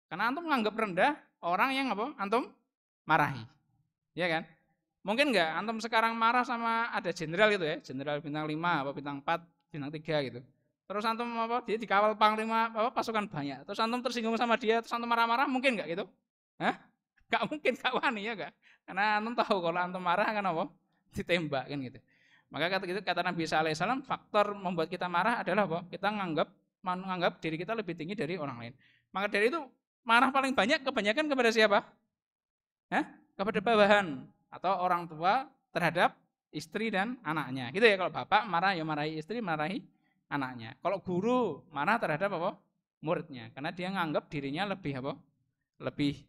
Karena antum menganggap rendah orang yang apa? Antum marahi. Ya kan? Mungkin enggak antum sekarang marah sama ada jenderal gitu ya, jenderal bintang 5 apa bintang 4, bintang 3 gitu. Terus antum apa? Dia dikawal panglima apa pasukan banyak. Terus antum tersinggung sama dia, terus antum marah-marah, mungkin enggak gitu? Hah? Enggak mungkin, enggak wani ya enggak? Karena antum tahu kalau antum marah kan apa? Ditembak kan gitu. Maka kata Nabi sallallahu alaihi wasallam, faktor membuat kita marah adalah apa? Kita menganggap diri kita lebih tinggi dari orang lain. Maka dari itu marah paling banyak kebanyakan kepada siapa? Kepada bawahan atau orang tua terhadap istri dan anaknya. Gitu ya, kalau bapak marah ya marahi istri, marahi anaknya. Kalau guru marah terhadap apa? Muridnya, karena dia menganggap dirinya lebih apa? Lebih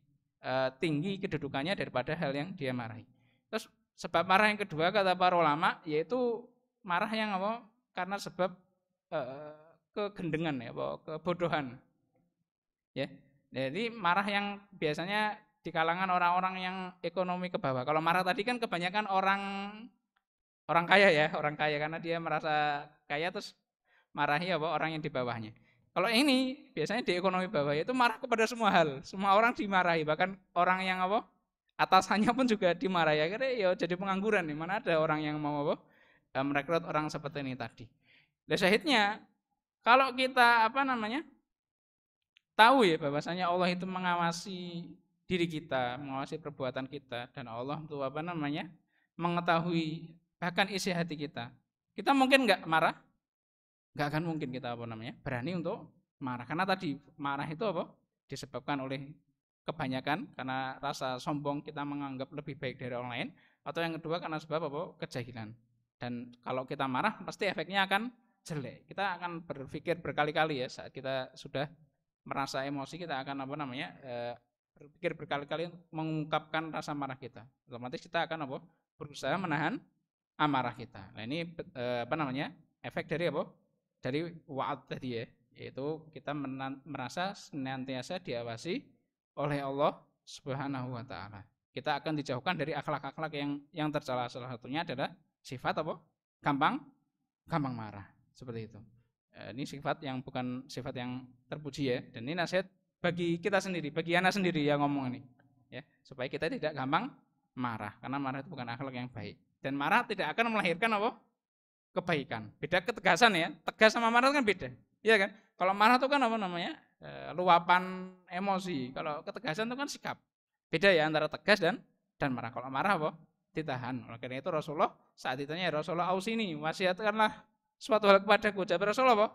tinggi kedudukannya daripada hal yang dia marahi. Terus sebab marah yang kedua kata para ulama yaitu marah yang apa? Karena sebab kegendengan ya, kebodohan. Ya. Jadi marah yang biasanya di kalangan orang-orang yang ekonomi ke bawah. Kalau marah tadi kan kebanyakan orang kaya ya, orang kaya karena dia merasa kaya terus marahi apa orang yang di bawahnya. Kalau ini biasanya di ekonomi bawah itu marah kepada semua hal, semua orang dimarahi, bahkan orang yang apa atasannya pun juga dimarahi. Akhirnya ya jadi pengangguran nih, mana ada orang yang mau apa merekrut orang seperti ini tadi. Dan syahidnya kalau kita tahu ya bahwasanya Allah itu mengawasi diri kita, mengawasi perbuatan kita, dan Allah itu mengetahui bahkan isi hati kita. Kita mungkin nggak marah, nggak akan mungkin kita berani untuk marah, karena tadi marah itu apa? Disebabkan oleh kebanyakan karena rasa sombong, kita menganggap lebih baik dari orang lain, atau yang kedua karena sebab apa? Kejahilan. Dan kalau kita marah pasti efeknya akan jelek. Kita akan berpikir berkali-kali ya saat kita sudah merasa emosi, kita akan berpikir berkali-kali untuk mengungkapkan rasa marah kita. Otomatis kita akan berusaha menahan amarah kita. Nah ini efek dari apa? Dari wa'ad tadi ya, yaitu kita merasa senantiasa diawasi oleh Allah Subhanahu wa taala. Kita akan dijauhkan dari akhlak-akhlak yang tercela. Salah satunya adalah sifat apa? Gampang marah. Seperti itu. Ini sifat yang bukan sifat yang terpuji ya, dan ini nasihat bagi kita sendiri, bagi anak sendiri yang ngomong ini ya, supaya kita tidak gampang marah, karena marah itu bukan akhlak yang baik, dan marah tidak akan melahirkan apa? Kebaikan. Beda ketegasan ya, tegas sama marah kan beda, iya kan? Kalau marah itu kan luapan emosi, kalau ketegasan itu kan sikap. Beda ya antara tegas dan marah. Kalau marah apa? Ditahan. Oleh karena itu Rasulullah saat ditanya, ya Rasulullah ausini, wasiatkanlah suatu hal kepadaku. Jawab Rasulullah apa?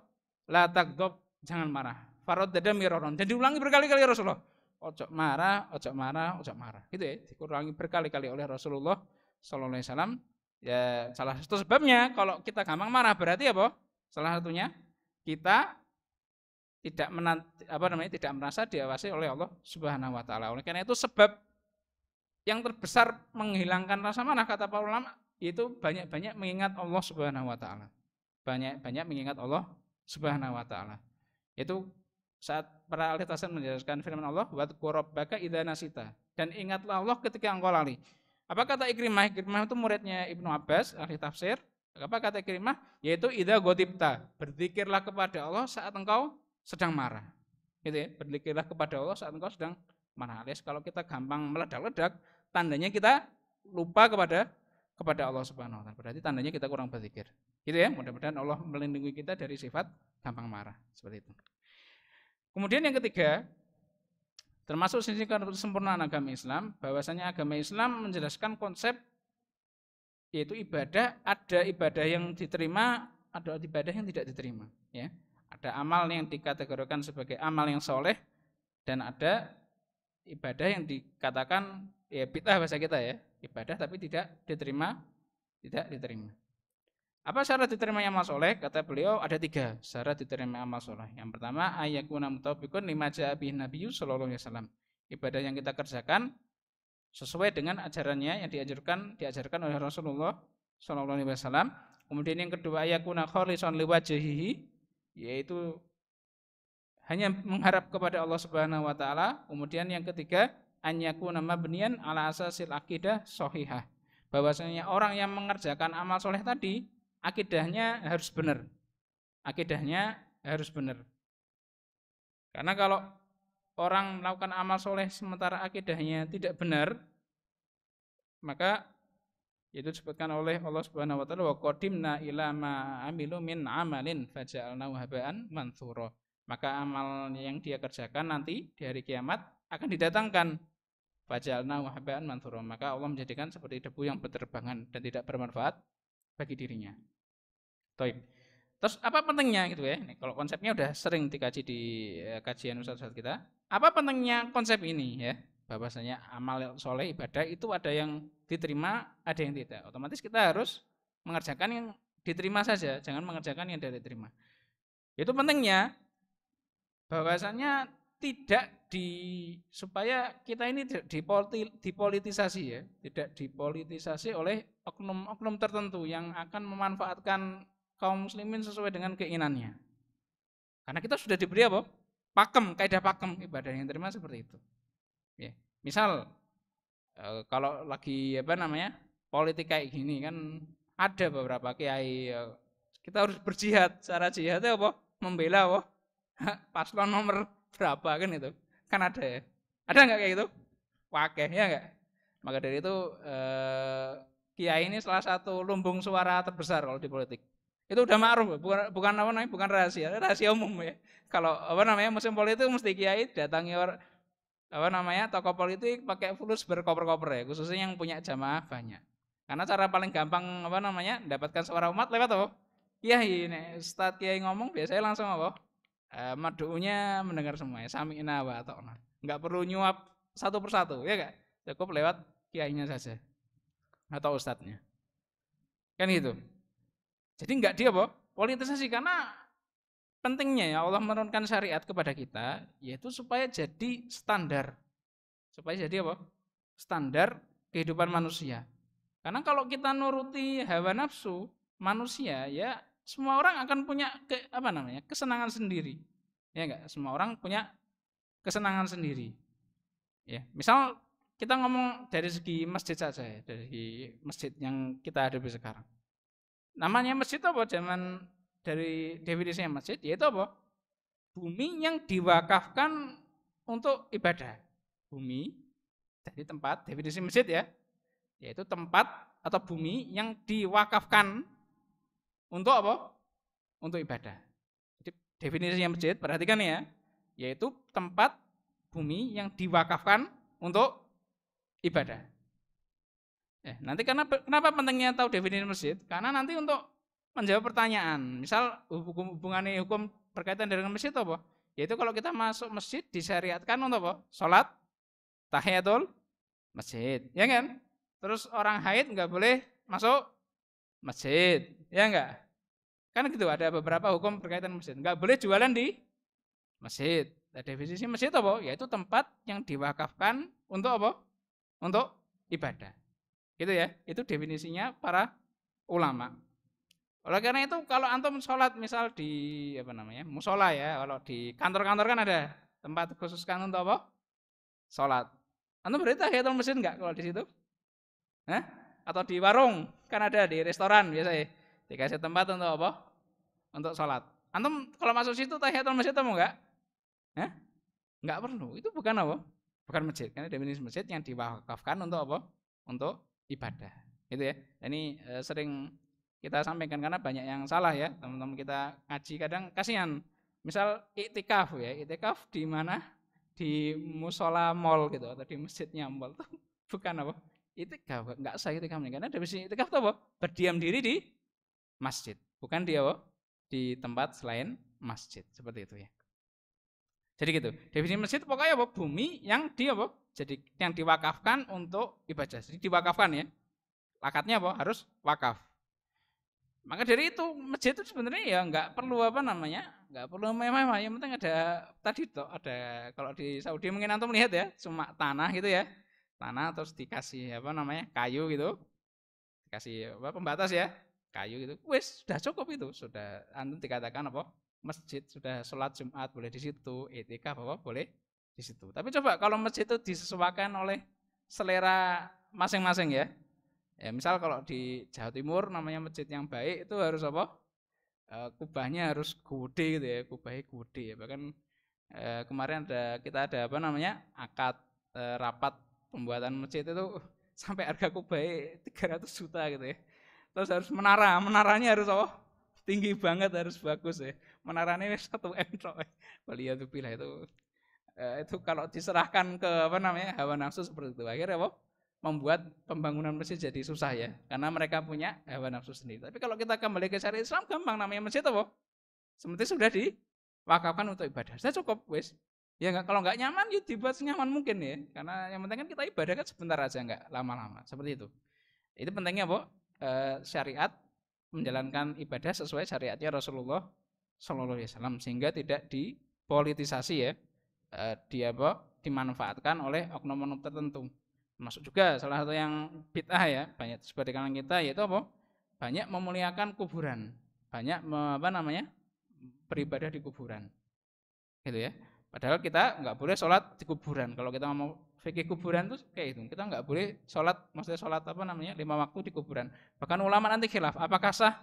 La taghdab, jangan marah. Faraddada miraron. Dan diulangi berkali-kali Rasulullah. Ojo marah, ojo marah, ojo marah. Gitu ya, diulangi berkali-kali oleh Rasulullah sallallahu alaihi wasallam. Ya, salah satu sebabnya kalau kita gampang marah berarti apa? Salah satunya kita tidak merasa diawasi oleh Allah Subhanahu wa taala. Oleh karena itu sebab yang terbesar menghilangkan rasa marah kata para ulama itu banyak-banyak mengingat Allah Subhanahu wa taala. Banyak-banyak mengingat Allah Subhanahu wa taala. Itu saat para ahli tafsir menjelaskan firman Allah, wadhkur rabbaka idza nasita, dan ingatlah Allah ketika engkau lali. Apa kata Ikrimah? Ikrimah itu muridnya Ibnu Abbas, ahli tafsir. Apa kata Ikrimah? Yaitu idza ghadibta, berzikirlah kepada Allah saat engkau sedang marah. Gitu ya, berzikirlah kepada Allah saat engkau sedang marah. Alias kalau kita gampang meledak-ledak, tandanya kita lupa kepada Allah Subhanahu wa taala. Berarti tandanya kita kurang berzikir. Gitu ya, mudah-mudahan Allah melindungi kita dari sifat gampang marah seperti itu. Kemudian yang ketiga, termasuk sisi kesempurnaan agama Islam, bahwasanya agama Islam menjelaskan konsep yaitu ibadah, ada ibadah yang diterima, ada ibadah yang tidak diterima, ya. Ada amal yang dikategorikan sebagai amal yang soleh, dan ada ibadah yang dikatakan ya bid'ah bahasa kita ya, ibadah tapi tidak diterima, tidak diterima. Apa syarat diterimanya amal soleh? Kata beliau ada 3 syarat diterima amal soleh. Yang pertama, ayyakuna mutabiqun lima ja'a bihi nabiyyu sallallahu alaihi wasallam. Ibadah yang kita kerjakan sesuai dengan ajarannya yang diajarkan oleh Rasulullah sallallahu alaihi wasallam. Kemudian yang kedua, ayyakuna khalisan liwajhihi, yaitu hanya mengharap kepada Allah Subhanahu wa taala. Kemudian yang ketiga, an yakuna mabniyan ala asasil aqidah shahihah. Bahwasanya orang yang mengerjakan amal soleh tadi akidahnya harus benar. Akidahnya harus benar. Karena kalau orang melakukan amal soleh sementara akidahnya tidak benar, maka itu disebutkan oleh Allah Subhanahu wa taala, wa qadimna ila ma amilu min amalin faja'alnahu haba'an mantsura. Maka amal yang dia kerjakan nanti di hari kiamat akan didatangkan faja'alnahu haba'an mantsura. Maka Allah menjadikan seperti debu yang berterbangan dan tidak bermanfaat bagi dirinya. Baik. Terus apa pentingnya gitu ya? Ini kalau konsepnya udah sering dikaji di kajian ustaz-ustaz kita. Apa pentingnya konsep ini ya? Bahwasanya amal soleh ibadah itu ada yang diterima, ada yang tidak. Otomatis kita harus mengerjakan yang diterima saja, jangan mengerjakan yang tidak diterima. Itu pentingnya bahwasanya tidak supaya kita ini dipolitisasi ya, tidak dipolitisasi oleh oknum-oknum tertentu yang akan memanfaatkan kaum muslimin sesuai dengan keinginannya. Karena kita sudah diberi apa? Pakem, kaidah pakem ibadah yang terima seperti itu. Ya. Misal kalau lagi politik kayak gini kan ada beberapa kiai kita harus berjihad. Cara jihadnya apa? Membela apa? Paslon nomor berapa kan itu? Kan ada ya. Ada nggak kayak gitu? Wakeh ya nggak? Maka dari itu kiai ini salah satu lumbung suara terbesar kalau di politik. Itu udah ma'ruf, bukan rahasia umum ya. Kalau musim politik mesti kiai datangi tokoh politik pakai fulus berkoper-koper ya, khususnya yang punya jamaah banyak. Karena cara paling gampang mendapatkan suara umat lewat apa? Kiai ini Ustaz kiai ngomong biasanya langsung apa? Madu'unya mendengar semua ya, sami'na wa ata'na. Enggak perlu nyuap satu persatu ya enggak? Cukup lewat kiainya saja atau ustadznya. Kan gitu. Jadi enggak dia politisasi, karena pentingnya ya Allah menurunkan syariat kepada kita yaitu supaya jadi standar. Supaya jadi apa? Standar kehidupan manusia. Karena kalau kita nuruti hawa nafsu manusia ya semua orang akan punya kesenangan sendiri. Ya enggak? Semua orang punya kesenangan sendiri. Ya, misal kita ngomong dari segi masjid saja ya, dari masjid yang kita hadapi sekarang. Namanya masjid apa? Zaman dari definisinya masjid yaitu apa? Bumi yang diwakafkan untuk ibadah. Bumi jadi tempat, definisi masjid ya, yaitu tempat atau bumi yang diwakafkan untuk apa? Untuk ibadah. Jadi definisinya masjid, perhatikan ya, yaitu tempat bumi yang diwakafkan untuk ibadah. Nanti kenapa pentingnya tahu definisi masjid? Karena nanti untuk menjawab pertanyaan, misal hubungannya hukum berkaitan dengan masjid apa? Yaitu kalau kita masuk masjid disyariatkan untuk apa? Salat tahiyatul masjid, ya kan? Terus orang haid nggak boleh masuk masjid, ya enggak? Kan gitu, ada beberapa hukum berkaitan masjid. Nggak boleh jualan di masjid. Nah, definisi masjid apa? Yaitu tempat yang diwakafkan untuk apa? Untuk ibadah. Gitu ya, itu definisinya para ulama. Oleh karena itu kalau antum sholat misal di musola ya, kalau di kantor-kantor kan ada tempat khusus kan untuk apa? Sholat. Antum berarti tahiyatul masjid enggak kalau di situ? Hah? Atau di warung kan ada, di restoran biasanya dikasih tempat untuk apa? Untuk sholat. Antum kalau masuk situ tahiyatul masjid atau enggak? Hah? Enggak perlu. Itu bukan apa? Bukan masjid. Karena definisi masjid yang diwakafkan untuk apa? Untuk ibadah, gitu ya. Ini sering kita sampaikan karena banyak yang salah ya, teman-teman kita ngaji kadang kasihan. Misal iktikaf ya, iktikaf di mana? Di musola mall gitu atau di masjidnya mall. Bukan apa? itikaf, enggak sah itikafnya karena definisi itikaf itu apa? Berdiam diri di masjid, bukan di apa? Di tempat selain masjid, seperti itu ya. Jadi gitu. Definisi masjid pokoknya apa? Bumi yang di apa? Jadi yang diwakafkan untuk ibadah. Jadi diwakafkan ya. Akadnya apa? Harus wakaf. Maka dari itu masjid itu sebenarnya ya nggak perlu apa namanya, nggak perlu mewah. Yang penting ada tadi tuh ada kalau di Saudi mungkin antum melihat ya, cuma tanah gitu ya, tanah terus dikasih apa namanya kayu gitu, dikasih apa pembatas ya, kayu gitu. Wes sudah cukup itu, sudah antum dikatakan apa masjid, sudah sholat Jumat boleh di situ, etikaf apa boleh di situ. Tapi coba kalau masjid itu disesuaikan oleh selera masing-masing ya. Ya, misal kalau di Jawa Timur namanya masjid yang baik itu harus apa? Kubahnya harus gede gitu ya, kubahnya gede ya. Bahkan kemarin kita ada apa namanya? Akad rapat pembuatan masjid itu sampai harga kubahnya 300 juta gitu ya. Terus harus menaranya harus apa? Tinggi banget, harus bagus ya. Menaranya 1 M tok. Waliyadzubillah itu kalau diserahkan ke apa namanya? Hawa nafsu seperti itu. Akhirnya apa? Membuat pembangunan masjid jadi susah ya, karena mereka punya hawa nafsu sendiri. Tapi kalau kita kembali ke syariat Islam gampang, namanya masjid apa? Seperti sudah diwakafkan untuk ibadah. Sudah cukup wis. Ya enggak, kalau nggak nyaman ya dibuat senyaman mungkin ya. Karena yang penting kan kita ibadah kan sebentar aja, enggak lama-lama. Seperti itu. Itu pentingnya apa? Syariat menjalankan ibadah sesuai syariatnya Rasulullah Shallallahu Alaihi Wasallam sehingga tidak dipolitisasi ya. Dia apa? Dimanfaatkan oleh oknum-oknum tertentu. Masuk juga salah satu yang bid'ah ya, banyak seperti kalangan kita yaitu apa? Banyak memuliakan kuburan, banyak apa namanya? Beribadah di kuburan. Gitu ya. Padahal kita nggak boleh sholat di kuburan. Kalau kita mau fikih kuburan itu kayak itu. Kita nggak boleh sholat, maksudnya sholat apa namanya? 5 waktu di kuburan. Bahkan ulama nanti khilaf, apakah sah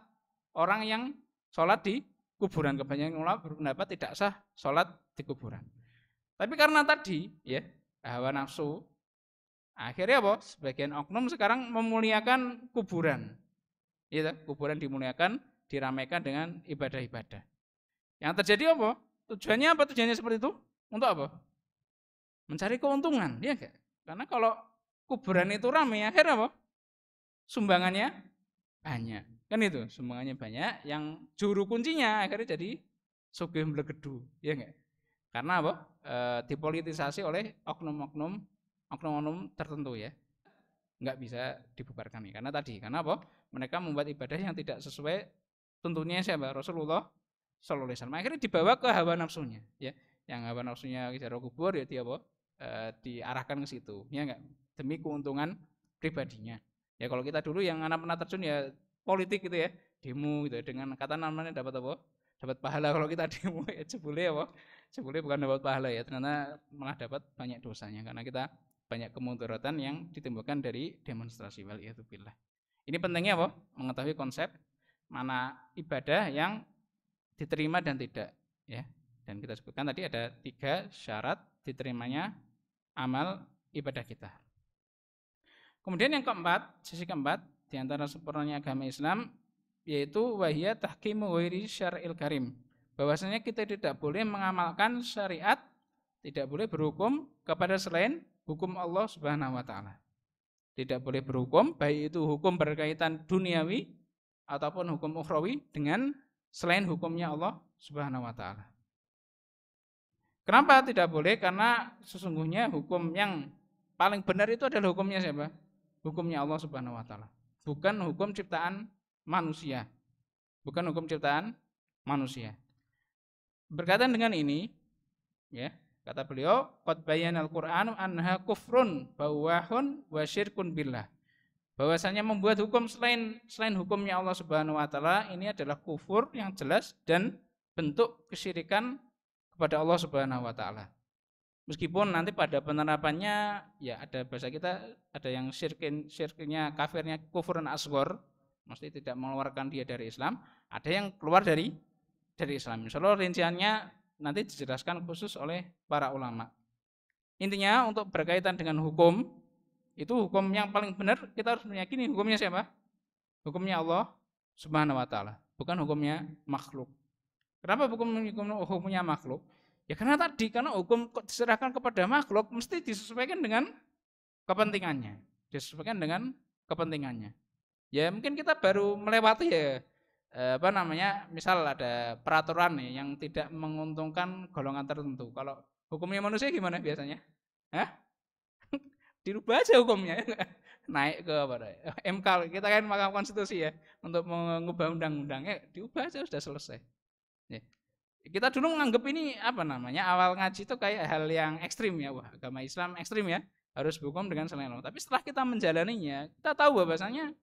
orang yang sholat di kuburan? Kebanyakan ulama berpendapat tidak sah sholat di kuburan. Tapi karena tadi ya hawa nafsu, akhirnya apa? Sebagian oknum sekarang memuliakan kuburan. Ya, kuburan dimuliakan, diramaikan dengan ibadah-ibadah. Yang terjadi apa? Tujuannya apa? Tujuannya seperti itu? Untuk apa? Mencari keuntungan, ya enggak? Karena kalau kuburan itu ramai, akhirnya apa? Sumbangannya banyak. Kan itu, sumbangannya banyak, yang juru kuncinya akhirnya jadi sugih mlegedu, ya enggak? Karena apa? Dipolitisasi oleh oknum-oknum tertentu ya, nggak bisa dibubarkan nih. Karena tadi, karena apa? Mereka membuat ibadah yang tidak sesuai tuntunnya siapa? Rasulullah Shallallahu Alaihi Wasallam. Akhirnya dibawa ke hawa nafsunya, ya. Yang hawa nafsunya ziarah kubur ya dia apa? Diarahkan ke situ, ya nggak? Demi keuntungan pribadinya. Ya kalau kita dulu yang anak pernah terjun ya politik gitu ya, demo gitu ya, dengan kata namanya dapat apa? Dapat pahala. Kalau kita demo ya jebule apa? Jebule bukan dapat pahala ya, ternyata malah dapat banyak dosanya karena kita banyak kemudaratan yang ditimbulkan dari demonstrasi. Waliyadzubillah. Ini pentingnya apa? Mengetahui konsep mana ibadah yang diterima dan tidak ya. Dan kita sebutkan tadi ada 3 syarat diterimanya amal ibadah kita. Kemudian yang keempat, sisi keempat di antara sempurnanya agama Islam yaitu wahiyya tahkimu ghairi syar'il karim. Bahwasanya kita tidak boleh mengamalkan syariat, tidak boleh berhukum kepada selain hukum Allah Subhanahu wa taala. Tidak boleh berhukum baik itu hukum berkaitan duniawi ataupun hukum ukhrawi dengan selain hukumnya Allah Subhanahu wa taala. Kenapa tidak boleh? Karena sesungguhnya hukum yang paling benar itu adalah hukumnya siapa? Hukumnya Allah Subhanahu wa taala. Bukan hukum ciptaan manusia. Bukan hukum ciptaan manusia. Berkaitan dengan ini, ya, kata beliau, qad bayyanal Qur'anu anha kufrun bawahun wa syirkun billah. Bahwasanya membuat hukum selain hukumnya Allah Subhanahu wa taala ini adalah kufur yang jelas dan bentuk kesyirikan kepada Allah Subhanahu wa taala. Meskipun nanti pada penerapannya ya ada bahasa kita ada yang syirknya kafirnya kufurun asghar, mesti tidak mengeluarkan dia dari Islam, ada yang keluar dari Islam. Insyaallah rinciannya nanti dijelaskan khusus oleh para ulama. Intinya untuk berkaitan dengan hukum, itu hukum yang paling benar kita harus meyakini hukumnya siapa? Hukumnya Allah Subhanahu wa taala, bukan hukumnya makhluk. Kenapa hukumnya makhluk? Ya karena tadi, karena hukum diserahkan kepada makhluk mesti disesuaikan dengan kepentingannya. disesuaikan dengan kepentingannya. Ya mungkin kita baru melewati ya misal ada peraturan nih yang tidak menguntungkan golongan tertentu. Kalau hukumnya manusia gimana biasanya? Hah? Dirubah aja hukumnya. Naik ke MK, kita kan Mahkamah Konstitusi ya, untuk mengubah undang-undang, diubah aja sudah selesai. Ya. Kita dulu menganggap ini awal ngaji itu kayak hal yang ekstrim ya, wah agama Islam ekstrim ya, harus berhukum dengan selain Allah. Tapi setelah kita menjalaninya, kita tahu bahwasanya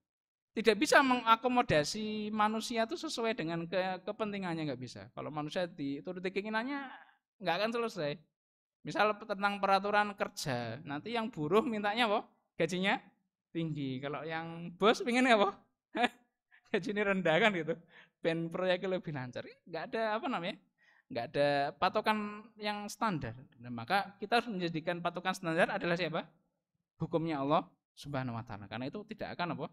tidak bisa mengakomodasi manusia itu sesuai dengan kepentingannya, nggak bisa. Kalau manusia dituruti keinginannya nggak akan selesai. Misal tentang peraturan kerja, nanti yang buruh mintanya apa? Gajinya tinggi. Kalau yang bos pengen apa? Gajinya rendah kan gitu. Ben proyeknya lebih lancar. Nggak ada nggak ada patokan yang standar. Nah, maka kita harus menjadikan patokan standar adalah siapa? Hukumnya Allah Subhanahu Wa Taala. Karena itu tidak akan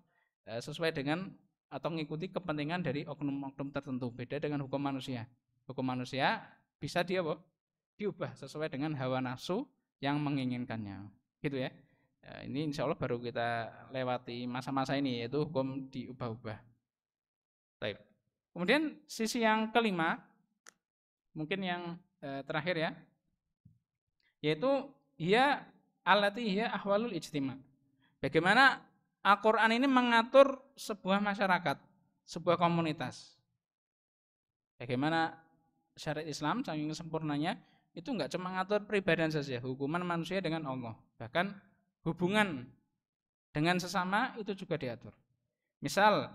sesuai dengan atau mengikuti kepentingan dari oknum-oknum tertentu. Beda dengan hukum manusia. Hukum manusia bisa diubah sesuai dengan hawa nafsu yang menginginkannya, gitu ya. Ini insya Allah baru kita lewati masa-masa ini, yaitu hukum diubah-ubah. Baik. Kemudian sisi yang kelima, mungkin yang terakhir ya, yaitu hiya ahwalul ijtima. Bagaimana Al-Quran ini mengatur sebuah masyarakat, sebuah komunitas. Bagaimana syariat Islam saking sempurnanya itu enggak cuma ngatur pribadian saja, hubungan manusia dengan Allah, bahkan hubungan dengan sesama itu juga diatur. Misal,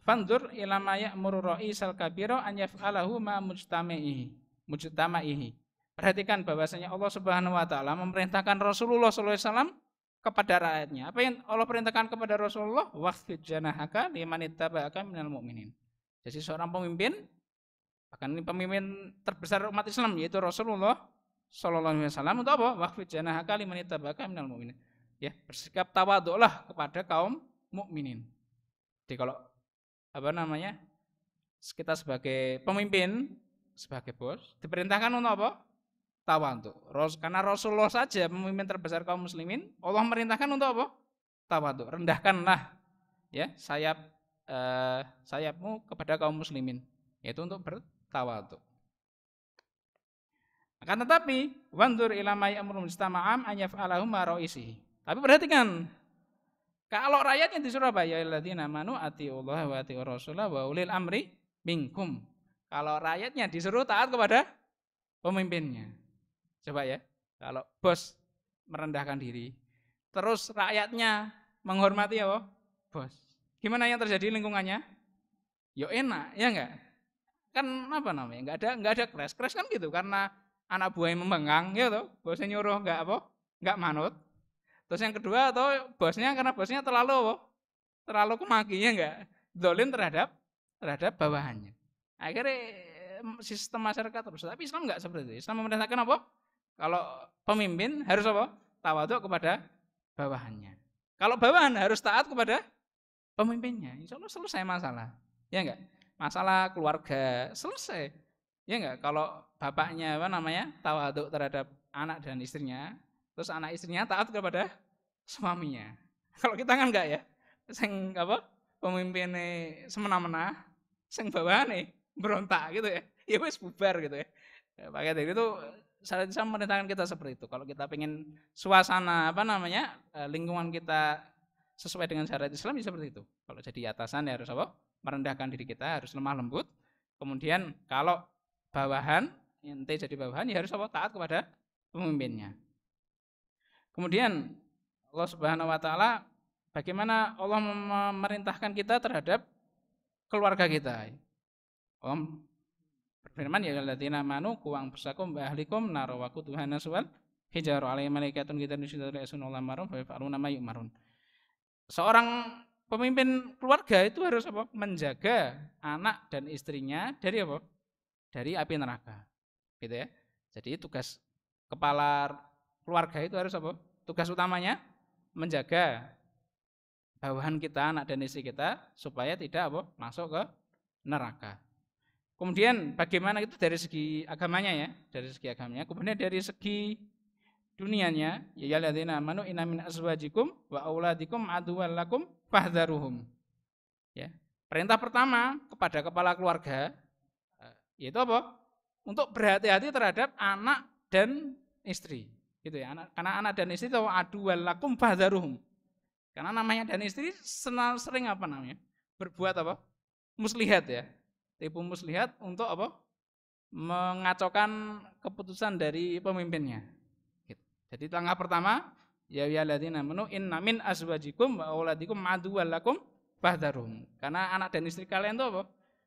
fandur ila ma ya'muru ra'isal kabira an yaf'alahu ma mujtama'ihi. Perhatikan bahwasanya Allah Subhanahu wa taala memerintahkan Rasulullah sallallahu alaihi wasallam kepada rakyatnya. Apa yang Allah perintahkan kepada Rasulullah? Waqfid janahaka liman ittaba'aka minal mu'minin. Jadi seorang pemimpin, bahkan ini pemimpin terbesar umat Islam yaitu Rasulullah sallallahu alaihi wasallam, untuk apa? Waqfid janahaka liman ittaba'aka minal mu'minin. Ya, bersikap tawadhu'lah kepada kaum mukminin. Jadi kalau kita sebagai pemimpin, sebagai bos, diperintahkan untuk apa? Tawadhu. Karena Rasulullah saja pemimpin terbesar kaum muslimin, Allah merintahkan untuk apa? Tawadhu. Rendahkanlah ya sayapmu kepada kaum muslimin, yaitu untuk bertawadhu. Akan tetapi wandur ila ma ya'muru mustama'am an yaf'alahu ma ra'isihi. Tapi perhatikan, kalau rakyatnya disuruh apa? Ya alladzina amanu atiullaha wa atiur rasulah wa ulil amri minkum. Kalau rakyatnya disuruh taat kepada pemimpinnya. Coba ya, kalau bos merendahkan diri, terus rakyatnya menghormati apa? Bos. Gimana yang terjadi lingkungannya? Yo enak, ya enggak? Kan enggak ada crash kan gitu, karena anak buahnya membangkang gitu, bosnya nyuruh enggak manut. Terus yang kedua, atau karena bosnya terlalu kemaki, ya enggak? Dolim terhadap bawahannya. Akhirnya sistem masyarakat terus. Tapi Islam enggak seperti itu. Islam memerintahkan apa? Kalau pemimpin harus apa? Tawadhu kepada bawahannya. Kalau bawahan harus taat kepada pemimpinnya. Insya Allah selesai masalah. Ya enggak? Masalah keluarga selesai. Ya enggak? Kalau bapaknya tawadhu terhadap anak dan istrinya, terus anak istrinya taat kepada suaminya. Kalau kita kan enggak ya. Sing pemimpinnya semena-mena, sing bawahane berontak gitu ya. Ya wis bubar gitu ya. Pakai dari itu syariat Islam memerintahkan kita seperti itu. Kalau kita pengen suasana lingkungan kita sesuai dengan syariat Islam ya seperti itu. Kalau jadi atasan ya harus merendahkan diri kita, harus lemah lembut. Kemudian kalau bawahan, ente jadi bawahan ya harus taat kepada pemimpinnya. Kemudian Allah Subhanahu wa taala, bagaimana Allah memerintahkan kita terhadap keluarga kita. Allah berfirman, ya alladzina amanu qu anfusakum wa ahlikum nar wa quduhan nas wal hijaru alaihim malaikatun ghilazun syidadun ya'sununa ma ma'ruf wa yaf'aluna ma yu'marun. Seorang pemimpin keluarga itu harus menjaga anak dan istrinya dari dari api neraka. Gitu ya. Jadi tugas kepala keluarga itu harus tugas utamanya menjaga bawahan kita, anak dan istri kita, supaya tidak masuk ke neraka. Kemudian bagaimana itu dari segi agamanya ya, dari segi agamanya. Kemudian dari segi dunianya, ya alladzina amanu inna min azwajikum wa auladikum aduwwan lakum fahdharuhum. Ya. Perintah pertama kepada kepala keluarga yaitu apa? Untuk berhati-hati terhadap anak dan istri. Gitu ya. Karena anak dan istri itu aduwwan lakum fahdharuhum. Karena namanya dan istri sering apa namanya? Berbuat apa? Muslihat ya. Tipu muslihat untuk apa? Mengacaukan keputusan dari pemimpinnya. Gitu. Jadi langkah pertama, ya ayyuhalladzina amanu inna min azwajikum wa auladikum aduwwan lakum fahdharuhum. Karena anak dan istri kalian itu apa?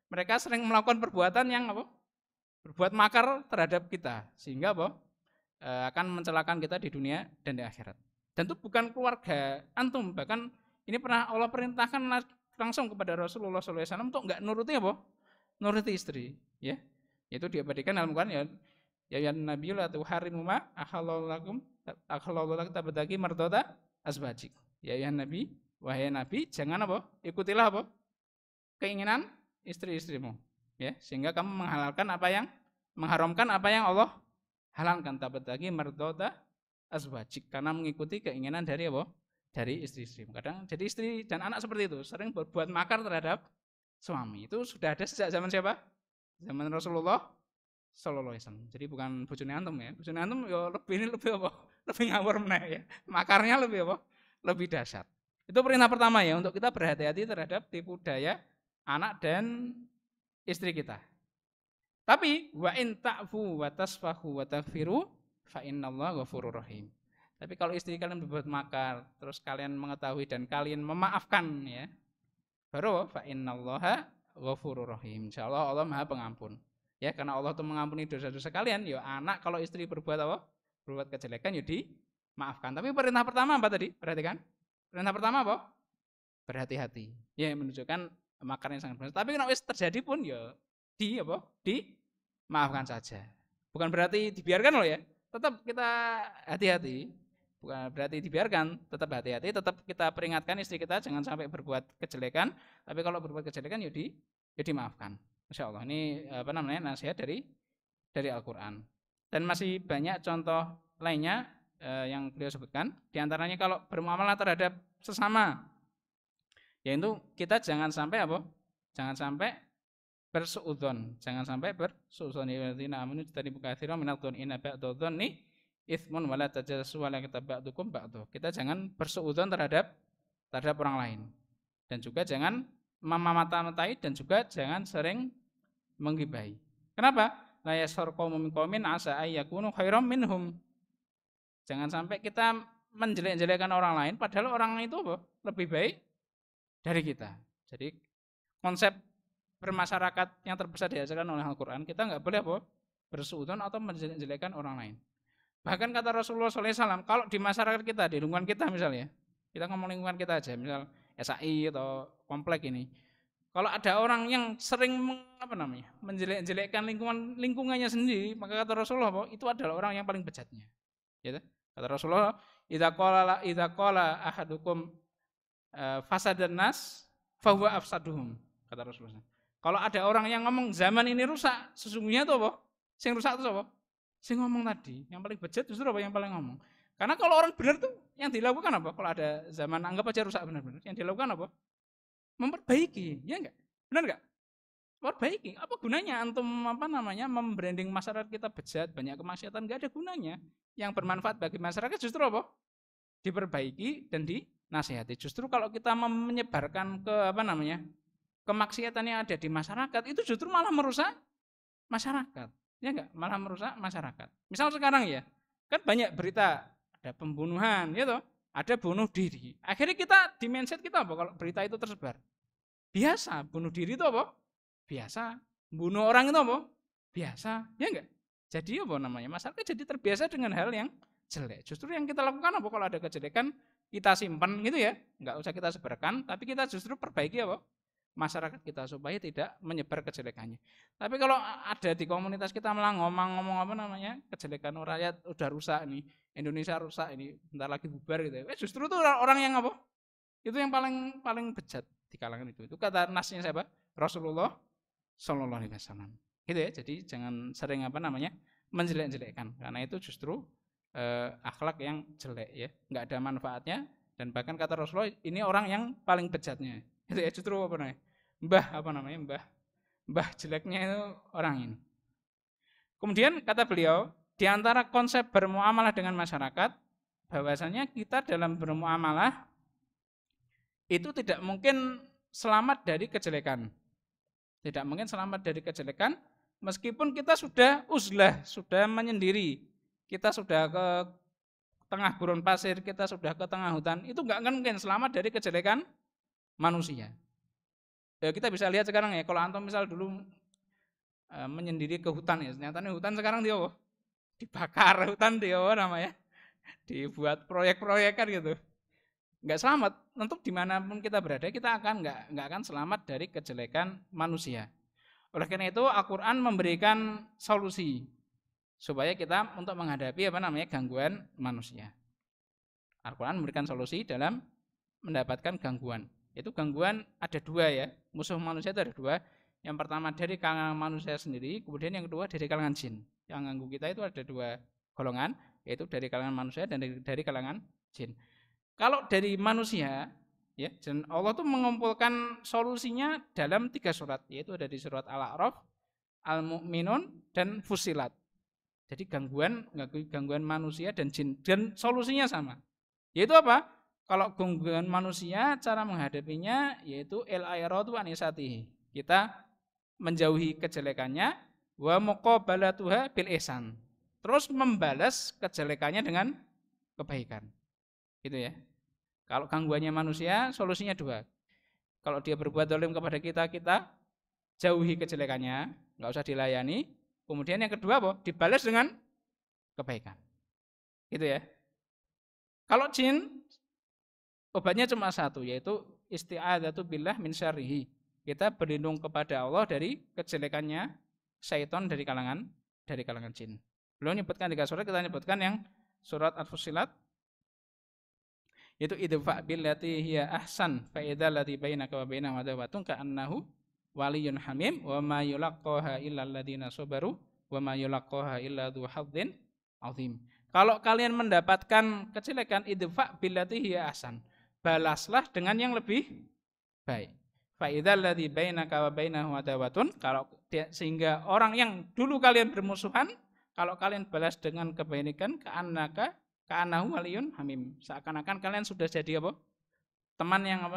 Mereka sering melakukan perbuatan yang apa? Berbuat makar terhadap kita, sehingga apa? Akan mencelakakan kita di dunia dan di akhirat. Dan itu bukan keluarga antum, bahkan ini pernah Allah perintahkan langsung kepada Rasulullah SAW untuk enggak nuruti apa? Nuruti istri, ya. Itu diabadikan dalam Quran ya nabiyyu la tuharimu ma ahallallahu lakum tabtagi mardata azwajik. Ya nabi, wahai nabi, jangan apa? Ikutilah apa? Keinginan istri-istrimu, ya, sehingga kamu mengharamkan apa yang Allah halalkan, tabtagi mardata azwajik, karena mengikuti keinginan dari apa? Dari istri-istri. Kadang jadi istri dan anak seperti itu sering berbuat makar terhadap suami. Itu sudah ada sejak zaman siapa? Zaman Rasulullah Sallallahu Alaihi Wasallam. Jadi bukan bojone antum ya. Bojone antum ya lebih apa? Lebih ngawur meneh ya. Makarnya lebih apa? Lebih dahsyat. Itu perintah pertama ya, untuk kita berhati-hati terhadap tipu daya anak dan istri kita. Tapi wa in ta'fu wa tasfahu wa taghfiru fa innallaha ghafurur rahim. Tapi kalau istri kalian berbuat makar, terus kalian mengetahui dan kalian memaafkan ya, baru fa innallaha ghafurur rahim. Insyaallah Allah Maha Pengampun. Ya, karena Allah itu mengampuni dosa-dosa kalian, ya anak kalau istri berbuat apa? Berbuat kejelekan ya dimaafkan. Tapi perintah pertama apa tadi? Perhatikan. Perintah pertama apa? Berhati-hati. Ya, menunjukkan makarnya sangat besar. Tapi kalau terjadi pun ya dimaafkan saja. Bukan berarti dibiarkan loh ya. Tetap kita hati-hati. Bukan berarti dibiarkan, tetap hati-hati, tetap kita peringatkan istri kita jangan sampai berbuat kejelekan. Tapi kalau berbuat kejelekan ya dimaafkan. Masya Allah, ini apa namanya, nasihat dari Al-Quran. Dan masih banyak contoh lainnya yang beliau sebutkan. Di antaranya kalau bermuamalah terhadap sesama, yaitu kita jangan sampai apa? Jangan sampai bersuudzon, jangan sampai bersuudzon. Alladzina amanu tajtanibu katsiran minadh-dhunni inna ba'dadh-dhunni itsmun wala tajassasu wala yaghtab ba'du. Kita jangan bersuudzon terhadap orang lain. Dan juga jangan memata-matai dan juga jangan sering menggibahi. Kenapa? La yaskhar qaumun min qaumin asa ay yakunu khairam minhum. Jangan sampai kita menjelek-jelekkan orang lain padahal orang itu apa? Lebih baik dari kita. Jadi konsep bermasyarakat yang terbesar diajarkan oleh Al-Quran, kita nggak boleh apa? Bersuudzon atau menjelek-jelekkan orang lain. Bahkan kata Rasulullah SAW, kalau di masyarakat kita, di lingkungan kita misalnya, kita ngomong lingkungan kita aja, misal SAI atau komplek ini, kalau ada orang yang sering menjelek-jelekkan lingkungannya sendiri, maka kata Rasulullah itu adalah orang yang paling bejatnya. Gitu? Kata Rasulullah, idza qala ahadukum fasadan nas fahuwa afsaduhum. Kata Rasulullah. Kalau ada orang yang ngomong zaman ini rusak, sesungguhnya itu apa? Sing rusak itu apa? Sing ngomong tadi, yang paling bejat justru apa? Yang paling ngomong. Karena kalau orang benar tuh yang dilakukan apa? Kalau ada zaman anggap aja rusak benar-benar, yang dilakukan apa? Memperbaiki, ya enggak? Benar enggak? Memperbaiki. Apa gunanya antum membranding masyarakat kita bejat, banyak kemaksiatan, enggak ada gunanya. Yang bermanfaat bagi masyarakat justru apa? Diperbaiki dan dinasihati. Justru kalau kita menyebarkan kemaksiatan yang ada di masyarakat, itu justru malah merusak masyarakat. Ya enggak? Malah merusak masyarakat. Misal sekarang ya, kan banyak berita ada pembunuhan, ya toh? Ada bunuh diri. Akhirnya kita di mindset kita apa kalau berita itu tersebar? Biasa, bunuh diri itu apa? Biasa. Bunuh orang itu apa? Biasa. Ya enggak? Jadi apa namanya? Masyarakat jadi terbiasa dengan hal yang jelek. Justru yang kita lakukan apa kalau ada kejelekan, kita simpan gitu ya. Enggak usah kita sebarkan, tapi kita justru perbaiki apa? Masyarakat kita supaya tidak menyebar kejelekannya. Tapi kalau ada di komunitas kita malah ngomong kejelekan rakyat udah rusak nih, Indonesia rusak ini, bentar lagi bubar gitu. Justru itu orang yang apa? Itu yang paling bejat di kalangan itu. Itu kata nasnya siapa? Rasulullah Sallallahu Alaihi Wasallam. Gitu ya. Jadi jangan sering menjelek-jelekkan, karena itu justru akhlak yang jelek ya, nggak ada manfaatnya, dan bahkan kata Rasulullah ini orang yang paling bejatnya. Itu ya justru apa namanya? Mbah jeleknya itu orang ini. Kemudian kata beliau, di antara konsep bermuamalah dengan masyarakat, bahwasanya kita dalam bermuamalah itu tidak mungkin selamat dari kejelekan. Tidak mungkin selamat dari kejelekan meskipun kita sudah uzlah, sudah menyendiri. Kita sudah ke tengah gurun pasir, kita sudah ke tengah hutan, itu enggak akan mungkin selamat dari kejelekan manusia. Ya, kita bisa lihat sekarang ya, kalau antum misal dulu menyendiri ke hutan ya, ternyata hutan sekarang dia dibakar, hutan dia namanya, dibuat proyek-proyek kan gitu. Enggak selamat, untuk dimanapun kita berada kita akan enggak akan selamat dari kejelekan manusia. Oleh karena itu Al-Quran memberikan solusi supaya kita untuk menghadapi gangguan manusia. Al-Quran memberikan solusi dalam mendapatkan gangguan. Itu gangguan ada dua ya, musuh manusia itu ada dua. Yang pertama dari kalangan manusia sendiri, kemudian yang kedua dari kalangan jin. Yang ganggu kita itu ada dua golongan, yaitu dari kalangan manusia dan dari kalangan jin. Kalau dari manusia, ya, dan Allah tuh mengumpulkan solusinya dalam 3 surat, yaitu ada di surat Al-A'raf, Al-Mu'minun, dan Fussilat. Jadi gangguan manusia dan jin, dan solusinya sama. Yaitu apa? Kalau gangguan manusia, cara menghadapinya yaitu al-ayratu anisatihi. Kita menjauhi kejelekannya, wa muqabalatuha bil ihsan. Terus membalas kejelekannya dengan kebaikan. Gitu ya. Kalau gangguannya manusia, solusinya dua. Kalau dia berbuat zalim kepada kita, kita jauhi kejelekannya, nggak usah dilayani. Kemudian yang kedua apa? Dibalas dengan kebaikan. Gitu ya. Kalau jin, obatnya cuma satu, yaitu isti'adzatu billah min syarrihi. Kita berlindung kepada Allah dari kejelekannya syaitan dari kalangan jin. Belum nyebutkan 3 surat, kita nyebutkan yang surat Al-Fussilat, yaitu idfa billati hiya ahsan fa idzal ladzi bainaka wa bainahu adawatun ka'annahu waliyyun hamim wa ma yulaqqaha illa alladziina sabaru wa ma yulaqqaha illa dzu hadzin azim. Kalau kalian mendapatkan kejelekan, idfa billati hiya ahsan, balaslah dengan yang lebih baik. Fa idzal ladzi bainaka wa bainahu adawatun, kalau sehingga orang yang dulu kalian bermusuhan, kalau kalian balas dengan kebaikan, ka'annahu waliyun hamim, seakan-akan kalian sudah jadi apa? Teman yang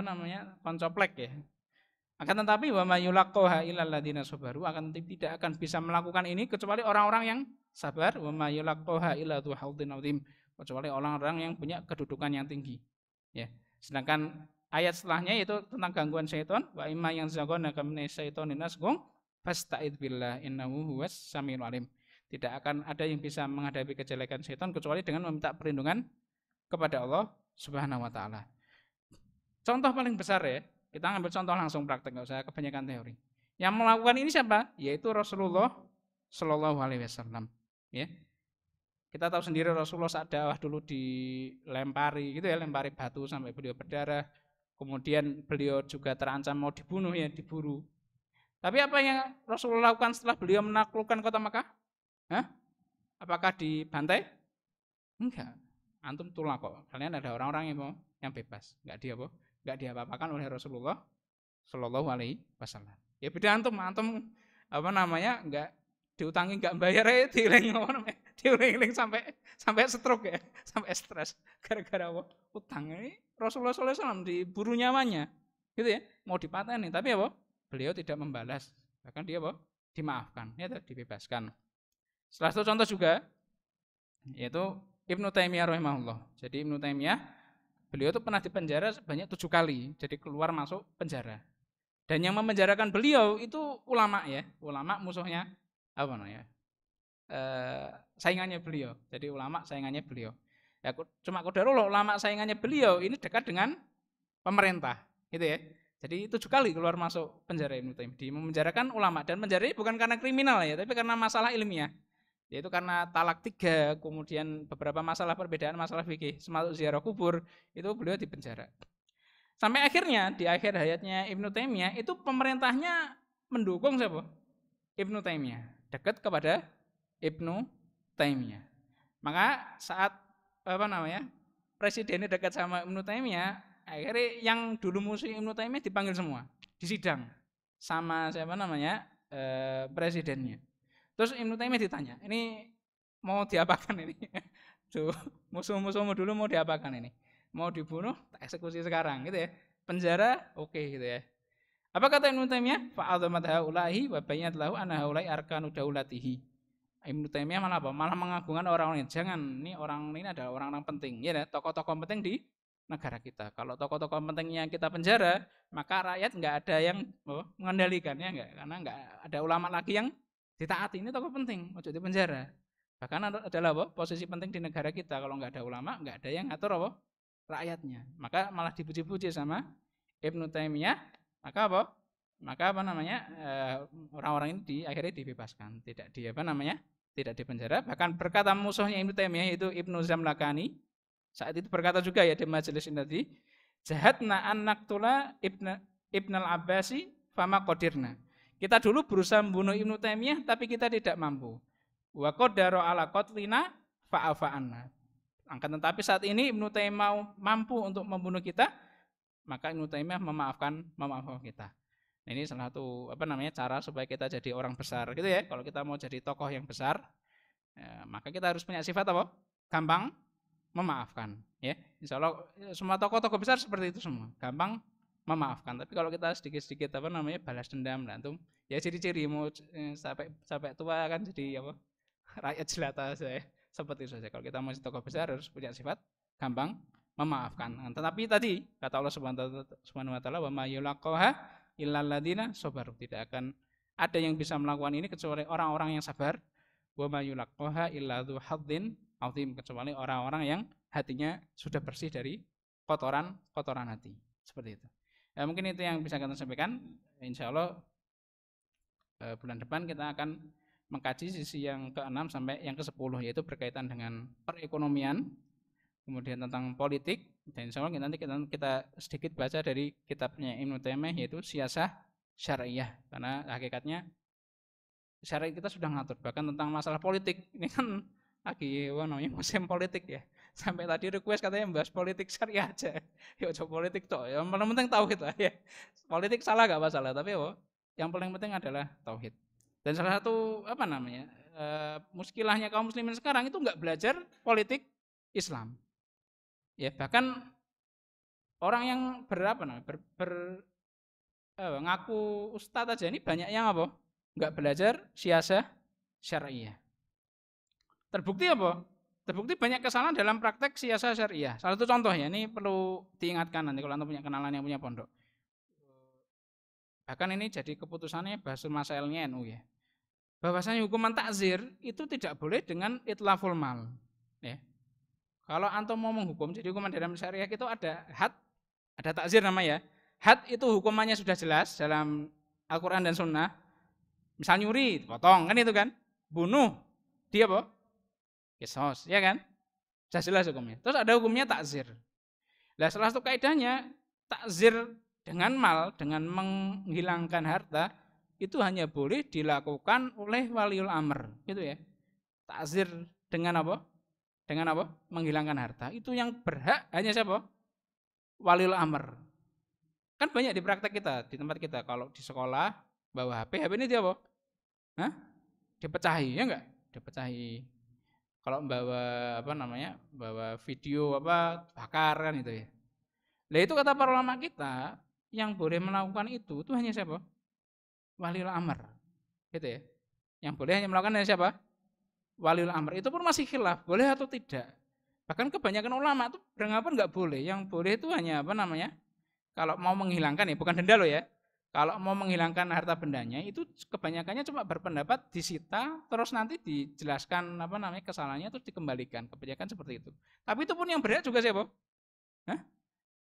koncoplek ya. Akan tetapi wa may yulaqqaha illal ladzina sabaru, akan tidak akan bisa melakukan ini kecuali orang-orang yang sabar. Wa may yulaqqaha illa dzu hadzin adzim, kecuali orang-orang yang punya kedudukan yang tinggi. Ya. Sedangkan ayat setelahnya yaitu tentang gangguan syaitan, wa imma yanzaghunaka minas syaitani nazghun fasta'id billah innahu huwas samiul alim. Tidak akan ada yang bisa menghadapi kejelekan syaitan kecuali dengan meminta perlindungan kepada Allah Subhanahu wa taala. Contoh paling besar ya, kita ambil contoh langsung praktek, enggak usah kebanyakan teori. Yang melakukan ini siapa? Yaitu Rasulullah Shallallahu alaihi wasallam, ya. Kita tahu sendiri Rasulullah saat dakwah dulu dilempari gitu ya, lempari batu sampai beliau berdarah. Kemudian beliau juga terancam mau dibunuh ya, diburu. Tapi apa yang Rasulullah lakukan setelah beliau menaklukkan kota Makkah? Apakah dibantai? Enggak. Antum tulak kok. Kalian ada orang-orang yang bebas. Enggak diapa-apakan oleh Rasulullah Shallallahu alaihi wasallam. Ya beda antum enggak diutangi enggak bayar ya diuling sampai stroke ya, sampai stres gara-gara utang. Ini Rasulullah Shallallahu alaihi wasallam diburu nyawanya. Gitu ya, mau dipateni tapi beliau tidak membalas. Bahkan dia dimaafkan, ya dibebaskan. Salah satu contoh juga yaitu Ibnu Taimiyah rahimahullah. Jadi Ibnu Taimiyah beliau itu pernah dipenjara sebanyak 7 kali, jadi keluar masuk penjara. Dan yang memenjarakan beliau itu ulama ya, ulama musuhnya saingannya beliau. Jadi ulama saingannya beliau. Ya, cuma qadarullah ulama saingannya beliau ini dekat dengan pemerintah, gitu ya. Jadi 7 kali keluar masuk penjara Ibnu Taimiyah. Memenjarakan ulama, dan penjara bukan karena kriminal ya, tapi karena masalah ilmiah. Yaitu karena talak 3, kemudian beberapa masalah perbedaan masalah fikih, termasuk ziarah kubur, itu beliau dipenjara. Sampai akhirnya di akhir hayatnya Ibnu Taimiyah itu pemerintahnya mendukung siapa? Ibnu Taimiyah, dekat kepada Ibnu Taimiyah. Maka saat presidennya dekat sama Ibnu Taimiyah, akhirnya yang dulu musuh Ibnu Taimiyah dipanggil semua, disidang sama presidennya. Terus Ibnu Taimiyah ditanya, ini mau diapakan ini? Tuh, musuh-musuhmu dulu mau diapakan ini? Mau dibunuh, tak eksekusi sekarang gitu ya. Penjara, oke gitu ya. Apa kata Ibnu Taimiyah? Fa'adzamat haula'i wa bayyinat lahu anna haula'i arkanu daulatihi. Ibnu Taimiyah malah apa? Malah mengagungkan orang-orang ini. Jangan, ini orang ini adalah orang-orang penting. Ya, tokoh-tokoh penting di negara kita. Kalau tokoh-tokoh pentingnya kita penjara, maka rakyat nggak ada yang mengendalikan ya enggak, karena nggak ada ulama lagi yang ditaati. Ini tokoh penting, ojo di penjara. Bahkan adalah posisi penting di negara kita. Kalau nggak ada ulama, nggak ada yang ngatur rakyatnya. Maka malah dipuji-puji sama Ibnu Taimiyah. Maka orang-orang ini akhirnya dibebaskan, tidak tidak dipenjara. Bahkan berkata musuhnya Ibnu Taimiyah yaitu Ibnu Zamlakani saat itu berkata juga ya di majelis ini tadi, jahatna an naktula Ibnul Abbasi fama qadirna. Kita dulu berusaha membunuh Ibnu Taimiyah tapi kita tidak mampu. Wa qaddaru ala qatlina fa'afa'anna. Akan tetapi saat ini Ibnu Taimiyah mampu untuk membunuh kita, maka Ibnu Taimiyah memaafkan kita. Nah, ini salah satu cara supaya kita jadi orang besar gitu ya. Kalau kita mau jadi tokoh yang besar, maka kita harus punya sifat apa? Gampang memaafkan, ya. Insya Allah semua tokoh-tokoh besar seperti itu semua, gampang memaafkan. Tapi kalau kita sedikit-sedikit balas dendam, antum ya ciri-ciri mau sampai tua kan jadi rakyat jelata saya. Seperti itu saja. Kalau kita mau jadi tokoh besar harus punya sifat gampang memaafkan. Tetapi tadi kata Allah Subhanahu wa taala, wa may yulaqaha illal ladzina sabaru. Tidak akan ada yang bisa melakukan ini kecuali orang-orang yang sabar. Wa may yulaqaha illa dzu hadzin azim, kecuali orang-orang yang hatinya sudah bersih dari kotoran hati. Seperti itu. Ya, mungkin itu yang bisa kita sampaikan. Insya Allah bulan depan kita akan mengkaji sisi yang ke-6 sampai yang ke-10, yaitu berkaitan dengan perekonomian, kemudian tentang politik, dan insya Allah nanti kita sedikit baca dari kitabnya Ibnu Taimiyah yaitu Siyasah Syariah, karena hakikatnya syariat kita sudah ngatur bahkan tentang masalah politik. Ini kan lagi musim politik ya, sampai tadi request katanya membahas politik syariah aja. Ya coba politik toh, yang paling penting tauhid lah ya. Politik salah gak masalah, tapi yang paling penting adalah tauhid. Dan salah satu muskilahnya kaum muslimin sekarang itu nggak belajar politik Islam. Ya, bahkan orang yang ngaku ustadz aja ini banyak yang nggak belajar siyasah syariah. Terbukti Terbukti banyak kesalahan dalam praktek siyasah syariah. Salah satu contoh ya, ini perlu diingatkan nanti kalau Anda punya kenalan yang punya pondok. Bahkan ini jadi keputusannya Bahasul Masailnya NU ya. Bahwasanya hukuman takzir itu tidak boleh dengan itlaful mal. Ya. Kalau antum mau menghukum, jadi hukuman dalam syariah itu ada had, ada takzir namanya. Had itu hukumannya sudah jelas dalam Al-Quran dan Sunnah. Misal nyuri, potong kan itu kan. Bunuh, dia kisos, ya kan? Sudah jelas hukumnya. Terus ada hukumnya takzir. Nah, salah satu kaidahnya takzir dengan mal, dengan menghilangkan harta, itu hanya boleh dilakukan oleh waliul amr, gitu ya. Takzir dengan Dengan menghilangkan harta. Itu yang berhak hanya siapa? Waliul amr. Kan banyak di praktek kita, di tempat kita. Kalau di sekolah bawa HP ini dia dipecahi, ya enggak? Dipecahi. Kalau bawa bawa video bakar kan itu ya. Nah itu kata para ulama kita, yang boleh melakukan itu hanya siapa? Waliul amr, gitu ya. Yang boleh hanya melakukan hanya siapa? Waliul amr. Itu pun masih khilaf, boleh atau tidak. Bahkan kebanyakan ulama itu beranggapan nggak boleh. Yang boleh itu hanya kalau mau menghilangkan ya, bukan denda loh ya. Kalau mau menghilangkan harta bendanya itu kebanyakannya cuma berpendapat disita terus nanti dijelaskan kesalahannya terus dikembalikan. Kebanyakan seperti itu. Tapi itu pun yang berhak juga siapa?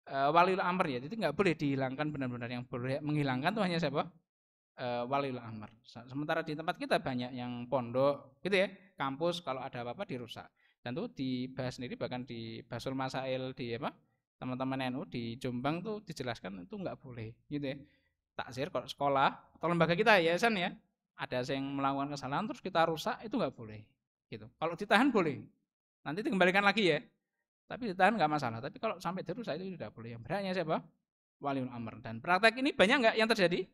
Waliul amr ya. Jadi nggak boleh dihilangkan benar-benar, yang boleh menghilangkan itu hanya siapa? Waliul amr. Sementara di tempat kita banyak yang pondok gitu ya, kampus kalau ada apa-apa dirusak. Dan itu dibahas sendiri bahkan di Bahasul Masail di teman-teman NU di Jombang tuh dijelaskan itu nggak boleh gitu ya. Takzir kalau sekolah atau lembaga kita yayasan ya, ada yang melakukan kesalahan terus kita rusak itu nggak boleh gitu. Kalau ditahan boleh. nanti dikembalikan lagi ya. Tapi ditahan nggak masalah. Tapi kalau sampai dirusak itu tidak boleh. Yang beratnya siapa? Waliul amr. Dan praktek ini banyak nggak yang terjadi?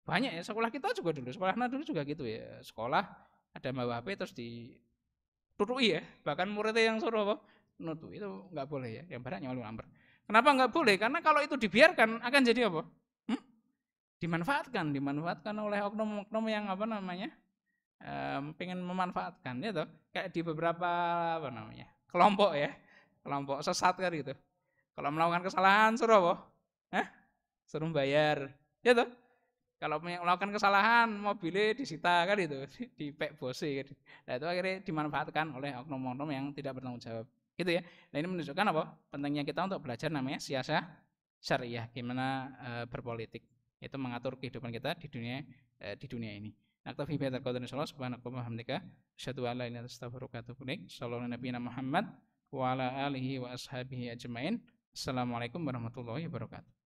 Banyak ya. Sekolah kita juga dulu, sekolah dulu juga gitu ya. Sekolah ada bawa HP terus ditutui ya. Bahkan muridnya yang suruh apa? Nutu. Itu nggak boleh ya. Yang beratnya waliul amr. Kenapa nggak boleh? Karena kalau itu dibiarkan akan jadi apa? Dimanfaatkan oleh oknum-oknum yang apa namanya? Pengen memanfaatkan ya toh. Kayak di beberapa apa namanya? Kelompok ya. Kelompok sesat kan gitu. Kalau melakukan kesalahan suruh apa? Hah? Suruh bayar. Ya toh? Kalau melakukan kesalahan mobilnya disita kan itu, dipek bose gitu. Nah, itu akhirnya dimanfaatkan oleh oknum-oknum yang tidak bertanggung jawab. Gitu ya. Nah, ini menunjukkan apa? Pentingnya kita untuk belajar namanya siasah syariah, gimana berpolitik. Itu mengatur kehidupan kita di dunia ini. Naktafi bi hadzal qadri insyaallah subhanakallahumma wa bihamdika asyhadu an la ilaha illa anta astaghfiruka wa atubu ilaik. Shallallahu alaihi nabiyina Muhammad wa ala alihi wa ashabihi ajmain. Assalamualaikum warahmatullahi wabarakatuh.